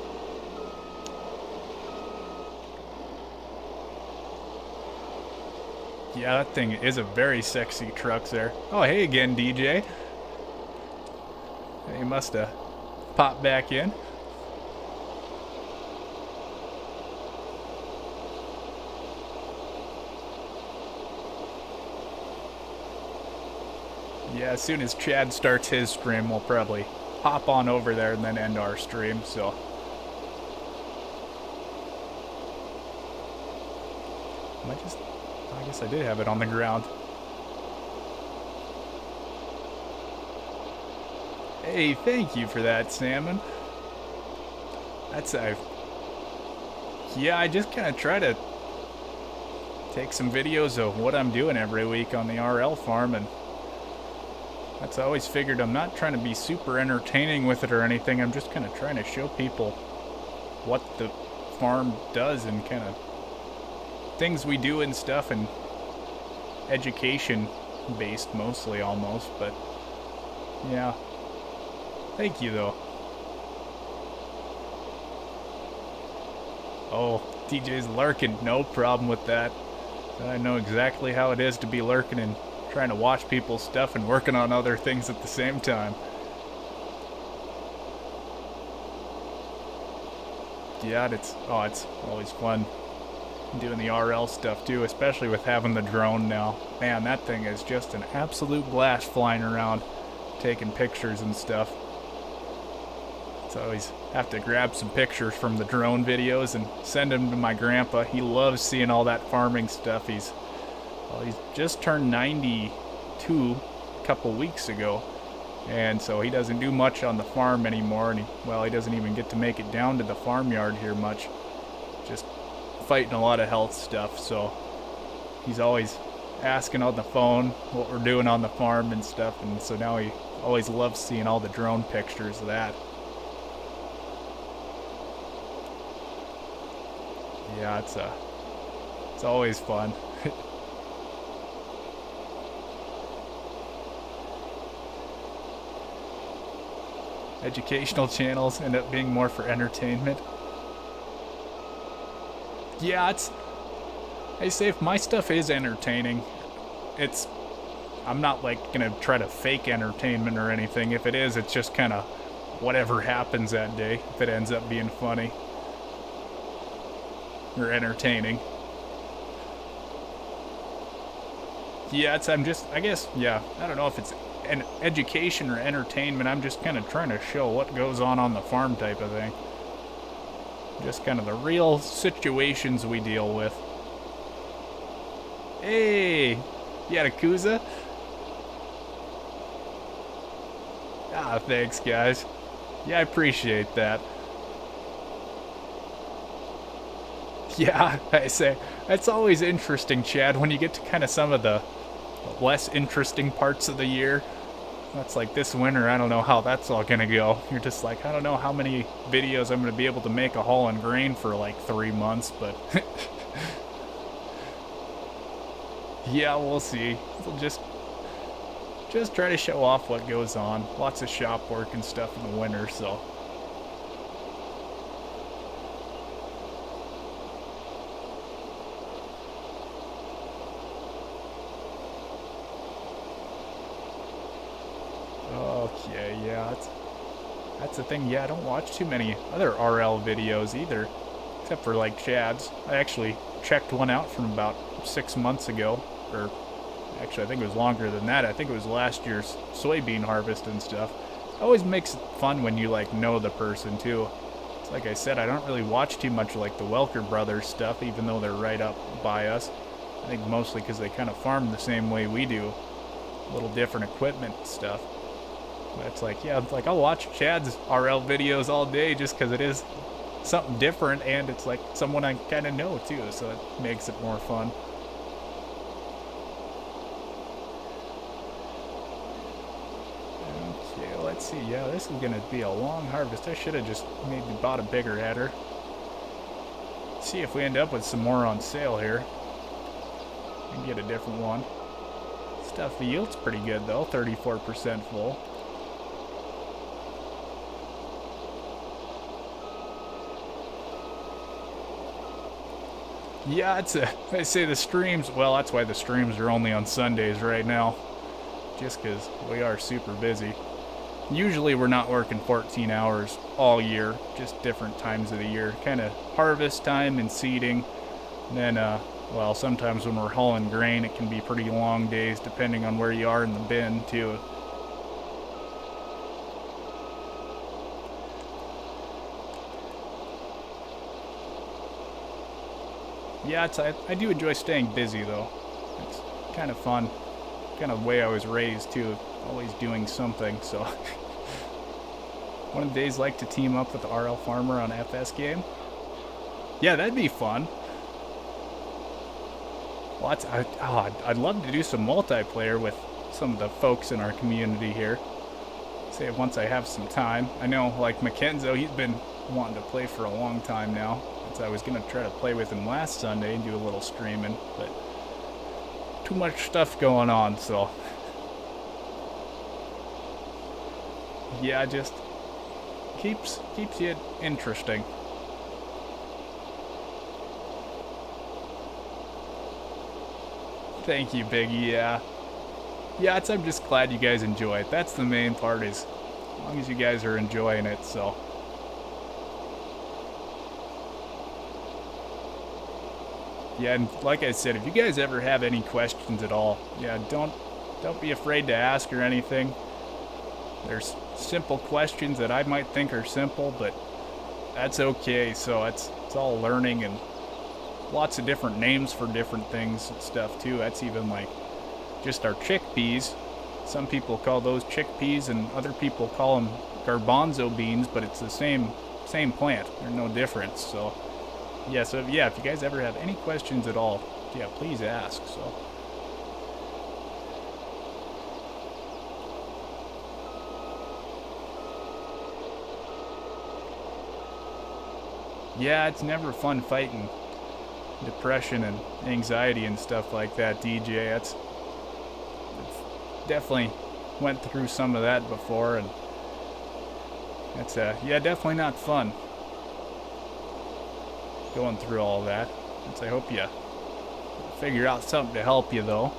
Yeah, that thing is a very sexy truck there. Oh, hey again, DJ. He must have popped back in. Yeah, as soon as Chad starts his stream, we'll probably hop on over there and then end our stream, so... I guess I did have it on the ground. Hey, thank you for that, Salmon. Yeah, I just kind of try to take some videos of what I'm doing every week on the RL farm, and that's I always figured I'm not trying to be super entertaining with it or anything. I'm just kind of trying to show people what the farm does and kind of things we do and stuff, and education based mostly almost, but yeah. Thank you though. Oh, DJ's lurking, no problem with that. I know exactly how it is to be lurking and trying to watch people's stuff and working on other things at the same time. Yeah, it's always fun doing the RL stuff too, especially with having the drone now. Man, that thing is just an absolute blast flying around, taking pictures and stuff. So I always have to grab some pictures from the drone videos and send them to my grandpa. He loves seeing all that farming stuff. He's just turned 92 a couple weeks ago, and so he doesn't do much on the farm anymore, and he doesn't even get to make it down to the farmyard here much. Just fighting a lot of health stuff, so he's always asking on the phone what we're doing on the farm and stuff, and so now he always loves seeing all the drone pictures of that. Yeah, it's always fun. Educational channels end up being more for entertainment. Yeah, I say if my stuff is entertaining, I'm not like gonna try to fake entertainment or anything. If it is, it's just kind of whatever happens that day, if it ends up being funny or entertaining. Yeah, I guess, I don't know if it's an education or entertainment. I'm just kind of trying to show what goes on the farm type of thing. Just kind of the real situations we deal with. Hey, Yakuza. Ah, thanks, guys. Yeah, I appreciate that. Yeah, I say, it's always interesting, Chad, when you get to kind of some of the less interesting parts of the year. That's like this winter, I don't know how that's all gonna go. You're just like, I don't know how many videos I'm gonna be able to make a haul and grain for like 3 months, but yeah, we'll see. We'll just try to show off what goes on. Lots of shop work and stuff in the winter, so. Okay, yeah, that's the thing. Yeah, I don't watch too many other RL videos either, except for like Chad's. I actually checked one out from about 6 months ago, or Actually, I think it was longer than that. I think it was last year's soybean harvest and stuff. It always makes it fun when you like know the person too. It's like I said, I don't really watch too much like the Welker Brothers stuff, even though they're right up by us. I think mostly because they kind of farm the same way we do, a little different equipment stuff. But it's like, yeah, like I'll watch Chad's RL videos all day just because it is something different, and it's like someone I kind of know too, so it makes it more fun. Okay, let's see. Yeah, this is gonna be a long harvest. I should have just maybe bought a bigger header. See if we end up with some more on sale here and get a different one. Stuff, the yield's pretty good though, 34% full. Yeah, I say the streams, well, that's why the streams are only on Sundays right now. Just because we are super busy. Usually we're not working 14 hours all year, just different times of the year. Kind of harvest time and seeding. And then, well, sometimes when we're hauling grain, it can be pretty long days depending on where you are in the bin, too. Yeah, I do enjoy staying busy, though. It's kind of fun. Kind of the way I was raised, too. Always doing something, so... One of the days like to team up with the RL Farmer on FS game? Yeah, that'd be fun. Well, I'd love to do some multiplayer with some of the folks in our community here. Say once I have some time. I know, like Mackenzo, he's been wanting to play for a long time now. So I was going to try to play with him last Sunday and do a little streaming, but too much stuff going on, so... Yeah, just keeps you interesting. Thank you, Biggie, yeah. Yeah, I'm just glad you guys enjoy it. That's the main part, is as long as you guys are enjoying it, so... Yeah, and like I said, if you guys ever have any questions at all, yeah, don't be afraid to ask or anything. There's simple questions that I might think are simple, but that's okay. So it's all learning, and lots of different names for different things and stuff too. That's even like just our chickpeas. Some people call those chickpeas, and other people call them garbanzo beans, but it's the same plant. There's no difference. So yeah, if you guys ever have any questions at all, yeah, please ask. So. Yeah, it's never fun fighting depression and anxiety and stuff like that, DJ. I've definitely went through some of that before, and it's yeah, definitely not fun going through all that. I hope you figure out something to help you, though.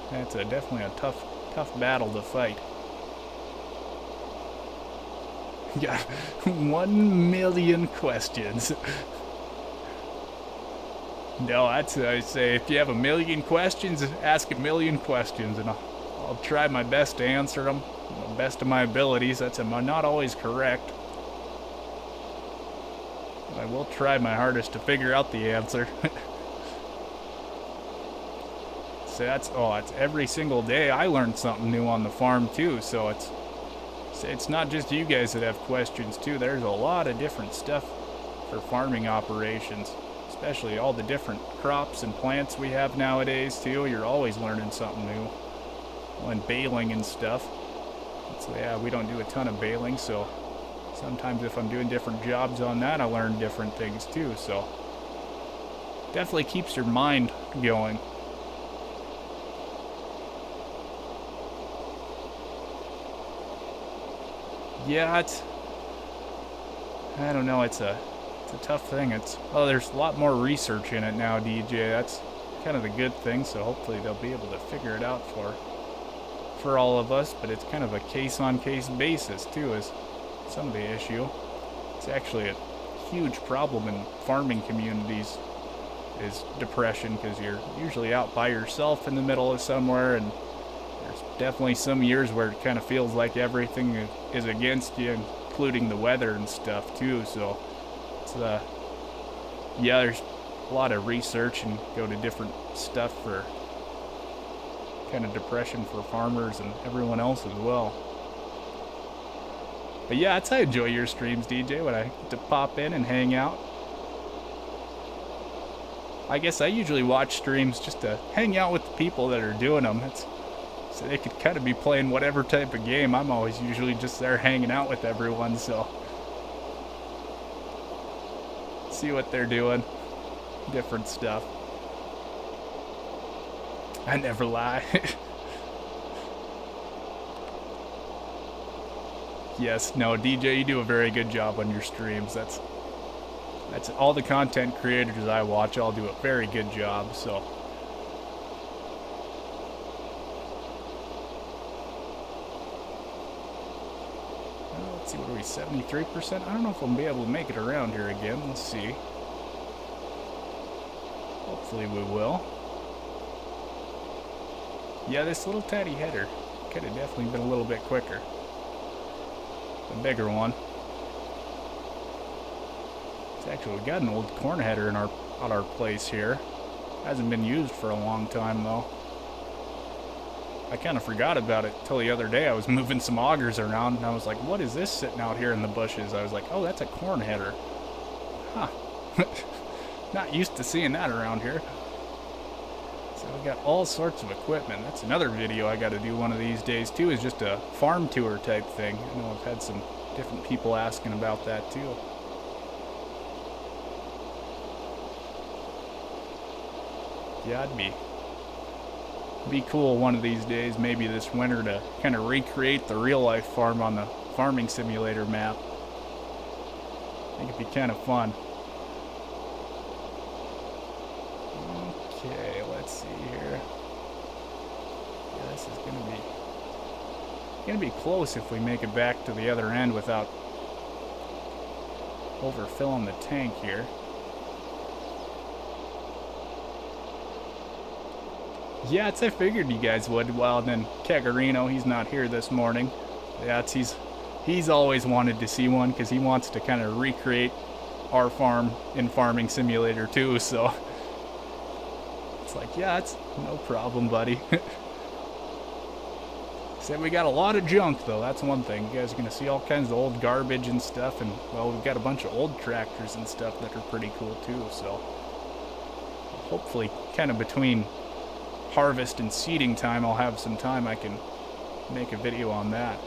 That's definitely a tough battle to fight. Yeah, 1 million questions. No, I say if you have 1 million questions, ask 1 million questions, and I'll try my best to answer them, the best of my abilities. I'm not always correct. I will try my hardest to figure out the answer. So it's every single day I learn something new on the farm too, so it's not just you guys that have questions too. There's a lot of different stuff for farming operations, especially all the different crops and plants we have nowadays too. You're always learning something new. And baling and stuff. So yeah, we don't do a ton of baling, so sometimes if I'm doing different jobs on that, I learn different things too. So definitely keeps your mind going. Yeah, I don't know, it's a tough thing. There's a lot more research in it now, DJ. That's kind of the good thing, so hopefully they'll be able to figure it out for all of us, but it's kind of a case-on-case basis, too, is some of the issue. It's actually a huge problem in farming communities is depression, because you're usually out by yourself in the middle of somewhere, and there's definitely some years where it kind of feels like everything is against you, including the weather and stuff too. So it's yeah, there's a lot of research and go to different stuff for kind of depression for farmers and everyone else as well. But yeah, that's how I enjoy your streams, DJ, when I get to pop in and hang out. I guess I usually watch streams just to hang out with the people that are doing them. So they could kind of be playing whatever type of game. I'm always usually just there hanging out with everyone, so see what they're doing. Different stuff. I never lie. Yes, no, DJ, you do a very good job on your streams. That's all the content creators I watch all do a very good job, so. Let's see, what are we, 73%? I don't know if we'll be able to make it around here again. Let's see. Hopefully we will. Yeah, this little tiny header could have definitely been a little bit quicker. The bigger one. Actually, we got an old corn header in our place here. Hasn't been used for a long time though. I kind of forgot about it till the other day. I was moving some augers around and I was like, what is this sitting out here in the bushes? I was like, oh, that's a corn header. Huh. Not used to seeing that around here. So we got all sorts of equipment. That's another video I got to do one of these days too, is just a farm tour type thing. I know I've had some different people asking about that too. Yeah, it'd be cool one of these days, maybe this winter, to kind of recreate the real life farm on the Farming Simulator map. I think it'd be kind of fun. Okay, let's see here. Yeah, this is gonna be close if we make it back to the other end without overfilling the tank here. Yeah, I figured you guys would. Well, and then Kagarino, he's not here this morning. Yeah, he's always wanted to see one because he wants to kind of recreate our farm in Farming Simulator too. So it's like, yeah, it's no problem, buddy. Said we got a lot of junk though. That's one thing. You guys are gonna see all kinds of old garbage and stuff, and well, we've got a bunch of old tractors and stuff that are pretty cool too. So hopefully, kind of between harvest and seeding time, I'll have some time I can make a video on that.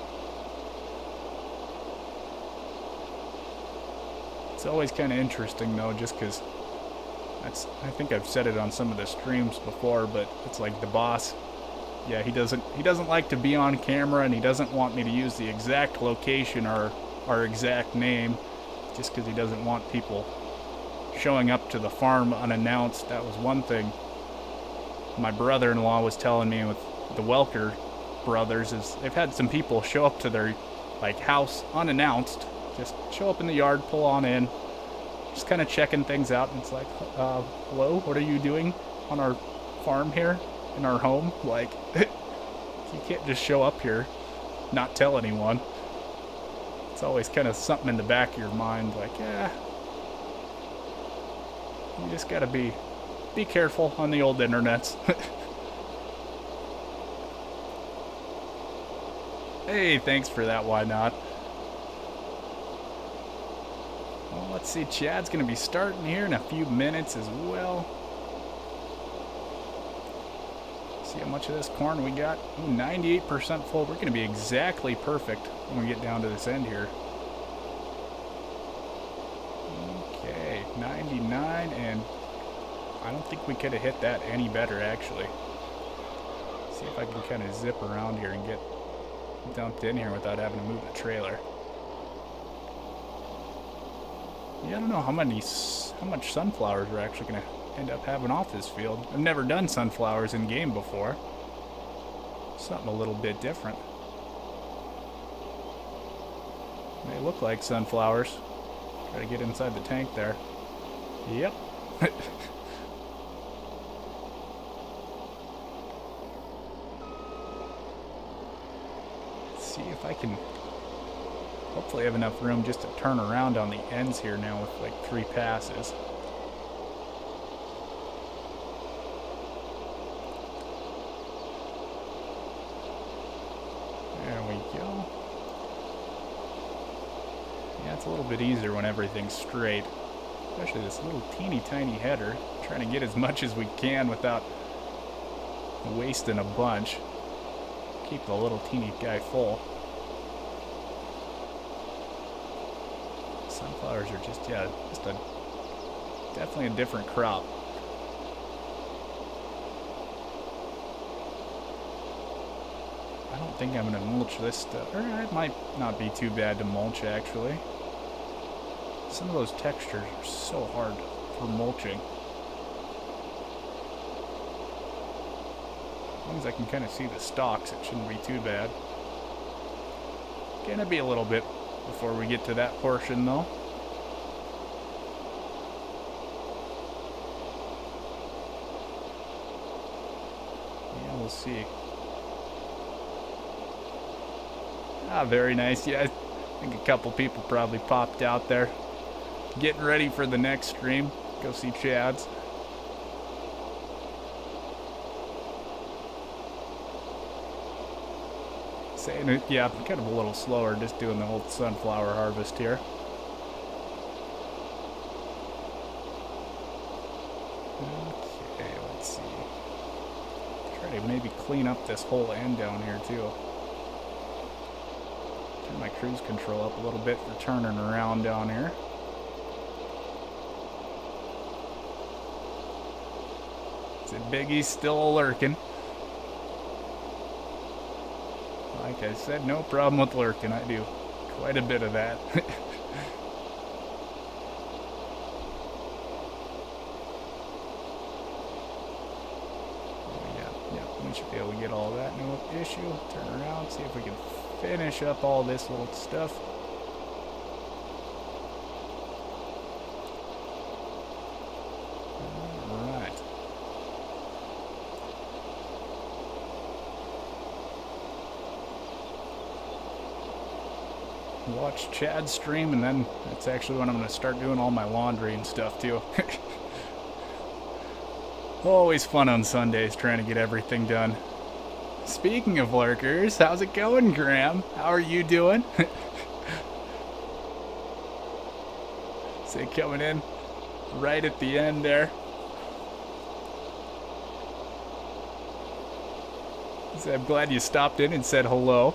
It's always kind of interesting though, just because I think I've said it on some of the streams before, but it's like the boss, yeah, he doesn't like to be on camera, and he doesn't want me to use the exact location or our exact name, just because he doesn't want people showing up to the farm unannounced. That was one thing my brother-in-law was telling me with the Welker brothers, is they've had some people show up to their house unannounced, just show up in the yard, pull on in, just kind of checking things out, and it's like, hello, what are you doing on our farm here in our home? Like, you can't just show up here, not tell anyone. It's always kind of something in the back of your mind, like, yeah, you just gotta be careful on the old internets. Hey, thanks for that, why not? Well, let's see, Chad's gonna be starting here in a few minutes as well. See how much of this corn we got. Ooh, 98% full. We're gonna be exactly perfect when we get down to this end here. Okay, 99, and I don't think we could have hit that any better, actually. See if I can kind of zip around here and get dumped in here without having to move the trailer. Yeah, I don't know how much sunflowers we're actually going to end up having off this field. I've never done sunflowers in game before. Something a little bit different. They look like sunflowers. Try to get inside the tank there. Yep. see if I can hopefully have enough room just to turn around on the ends here now with like 3 passes. There we go. Yeah, it's a little bit easier when everything's straight. Especially this little teeny tiny header. Trying to get as much as we can without wasting a bunch. Keep the little teeny guy full. Sunflowers are just, yeah, definitely a different crop. I don't think I'm going to mulch this stuff. Or it might not be too bad to mulch, actually. Some of those textures are so hard for mulching. As long as I can kind of see the stalks, it shouldn't be too bad. Gonna be a little bit before we get to that portion, though. Yeah, we'll see. Ah, very nice. Yeah, I think a couple people probably popped out there. Getting ready for the next stream. Go see Chad's. Saying it, yeah, kind of a little slower just doing the whole sunflower harvest here. Okay, let's see. Try to maybe clean up this whole end down here too. Turn my cruise control up a little bit for turning around down here. Biggie's still lurking. Like I said, no problem with lurking. I do quite a bit of that. Yeah, we should be able to get all that, no issue. Turn around, see if we can finish up all this little stuff. Watch Chad's stream, and then that's actually when I'm going to start doing all my laundry and stuff too. Always fun on Sundays trying to get everything done. Speaking of lurkers, how's it going, Graham? How are you doing? Say coming in right at the end there. So I'm glad you stopped in and said hello.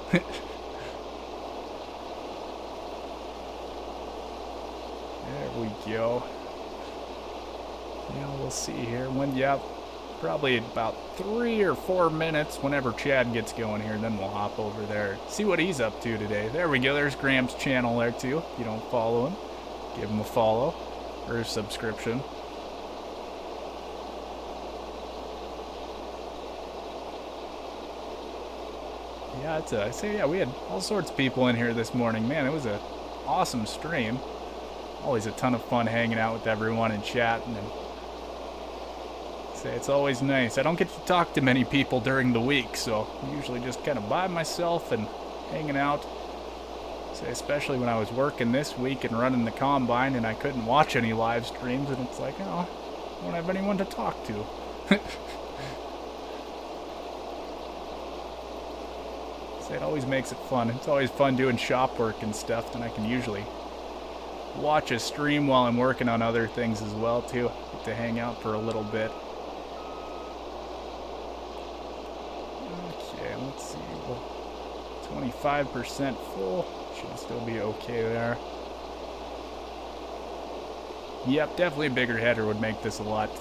Go. Yeah, we'll see here. When, yeah, probably about 3 or 4 minutes whenever Chad gets going here, then we'll hop over there. See what he's up to today. There we go. There's Graham's channel there too. If you don't follow him, give him a follow or a subscription. Yeah, I say, yeah, we had all sorts of people in here this morning. Man, it was an awesome stream. Always a ton of fun hanging out with everyone and chatting, and say it's always nice. I don't get to talk to many people during the week, so I'm usually just kind of by myself and hanging out. Say especially when I was working this week and running the combine and I couldn't watch any live streams, and it's like, oh, I don't have anyone to talk to. Say it always makes it fun. It's always fun doing shop work and stuff, and I can usually watch a stream while I'm working on other things as well too. Get to hang out for a little bit. Okay, let's see. Well, 25% full. Should still be okay there. Yep, definitely a bigger header would make this a lot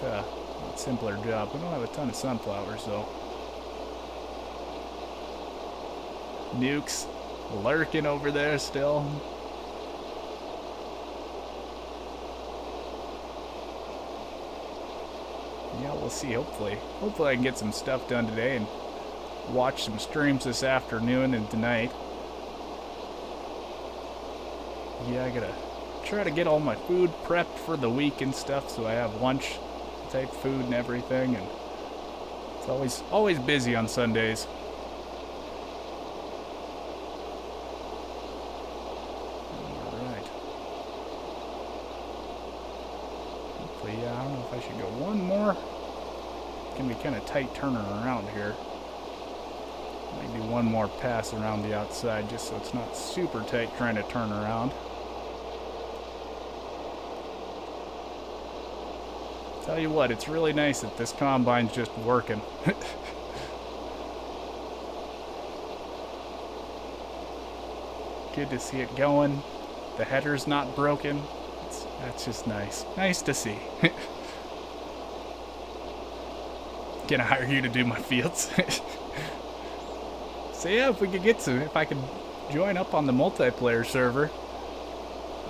simpler job. We don't have a ton of sunflowers though. Nukes lurking over there still. Yeah, we'll see. Hopefully I can get some stuff done today and watch some streams this afternoon and tonight. Yeah, I gotta try to get all my food prepped for the week and stuff, so I have lunch type food and everything, and it's always busy on Sundays. I should go one more. Can be kind of tight turning around here. Maybe one more pass around the outside just so it's not super tight trying to turn around. Tell you what, it's really nice that this combine's just working. Good to see it going. The header's not broken. That's just nice. Nice to see. Gonna hire you to do my fields. So yeah, if I could join up on the multiplayer server,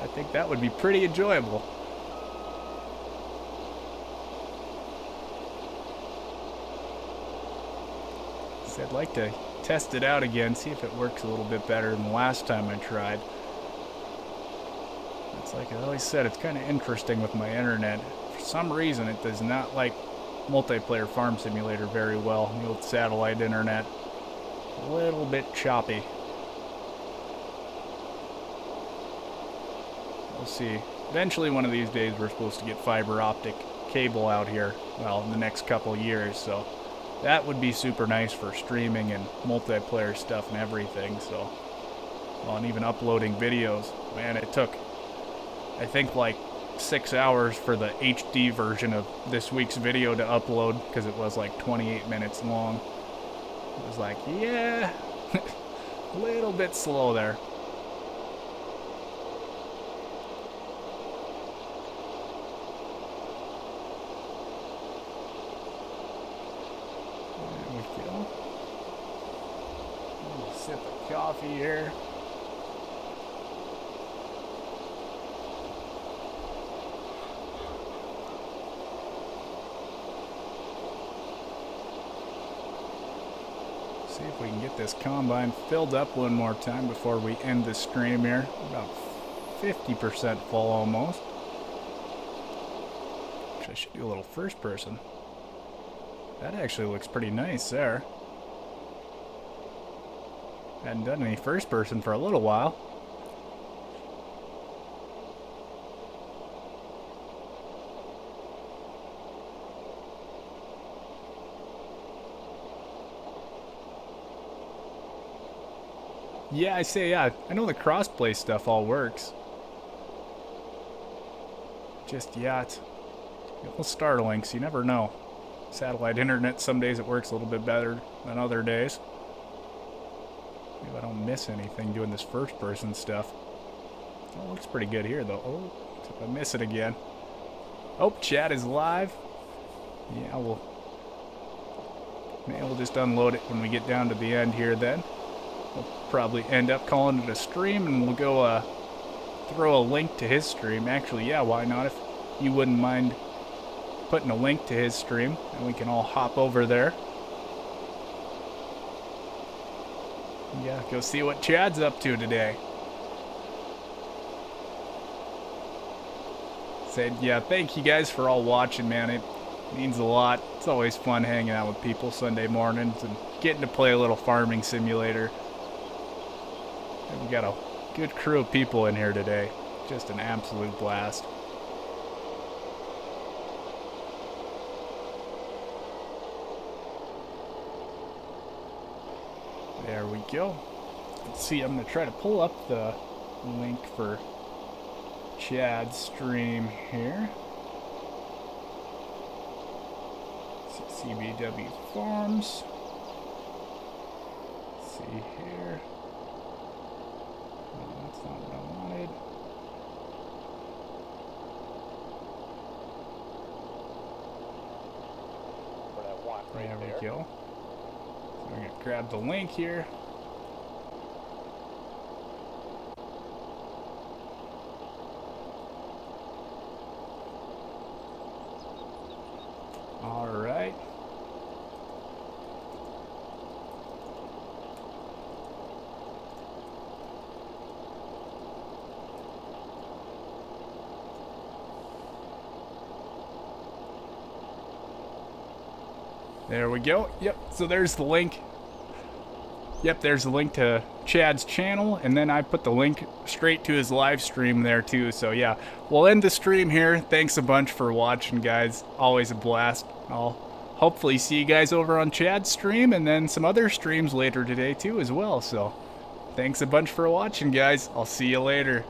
I think that would be pretty enjoyable. So I'd like to test it out again, see if it works a little bit better than the last time I tried. It's like I always said, it's kind of interesting with my internet. For some reason, it does not like multiplayer farm simulator very well. The old satellite internet. A little bit choppy. We'll see. Eventually, one of these days, we're supposed to get fiber optic cable out here. Well, in the next couple years, so that would be super nice for streaming and multiplayer stuff and everything. So, well, and even uploading videos. Man, it took, I think, like 6 hours for the HD version of this week's video to upload because it was like 28 minutes long. It was like, yeah, a little bit slow there. There we go. A little sip of coffee here. See if we can get this combine filled up one more time before we end the stream here. About 50% full almost. Which I should do a little first person. That actually looks pretty nice there. Hadn't done any first person for a little while. Yeah, I know the crossplay stuff all works. Just, yeah, it's a little startling, so you never know. Satellite internet, some days it works a little bit better than other days. Maybe I don't miss anything doing this first person stuff. Oh, it looks pretty good here, though. Oh, except I miss it again. Oh, chat is live. Yeah, maybe we'll just unload it when we get down to the end here then. We'll probably end up calling it a stream, and we'll go throw a link to his stream. Actually, yeah, why not? If you wouldn't mind putting a link to his stream, and we can all hop over there. Yeah, go see what Chad's up to today. Said, yeah, thank you guys for all watching, man. It means a lot. It's always fun hanging out with people Sunday mornings and getting to play a little farming simulator. And we got a good crew of people in here today. Just an absolute blast. There we go. Let's see, I'm going to try to pull up the link for Chad's stream here. CBW Farms. Let's see here. No, that's not what I wanted. There we go. So we're going to grab the link here. All right. There we go. Yep, so there's the link. Yep, there's a link to Chad's channel, and then I put the link straight to his live stream there too. So yeah, we'll end the stream here. Thanks a bunch for watching, guys. Always a blast. I'll hopefully see you guys over on Chad's stream, and then some other streams later today too as well. So thanks a bunch for watching, guys. I'll see you later.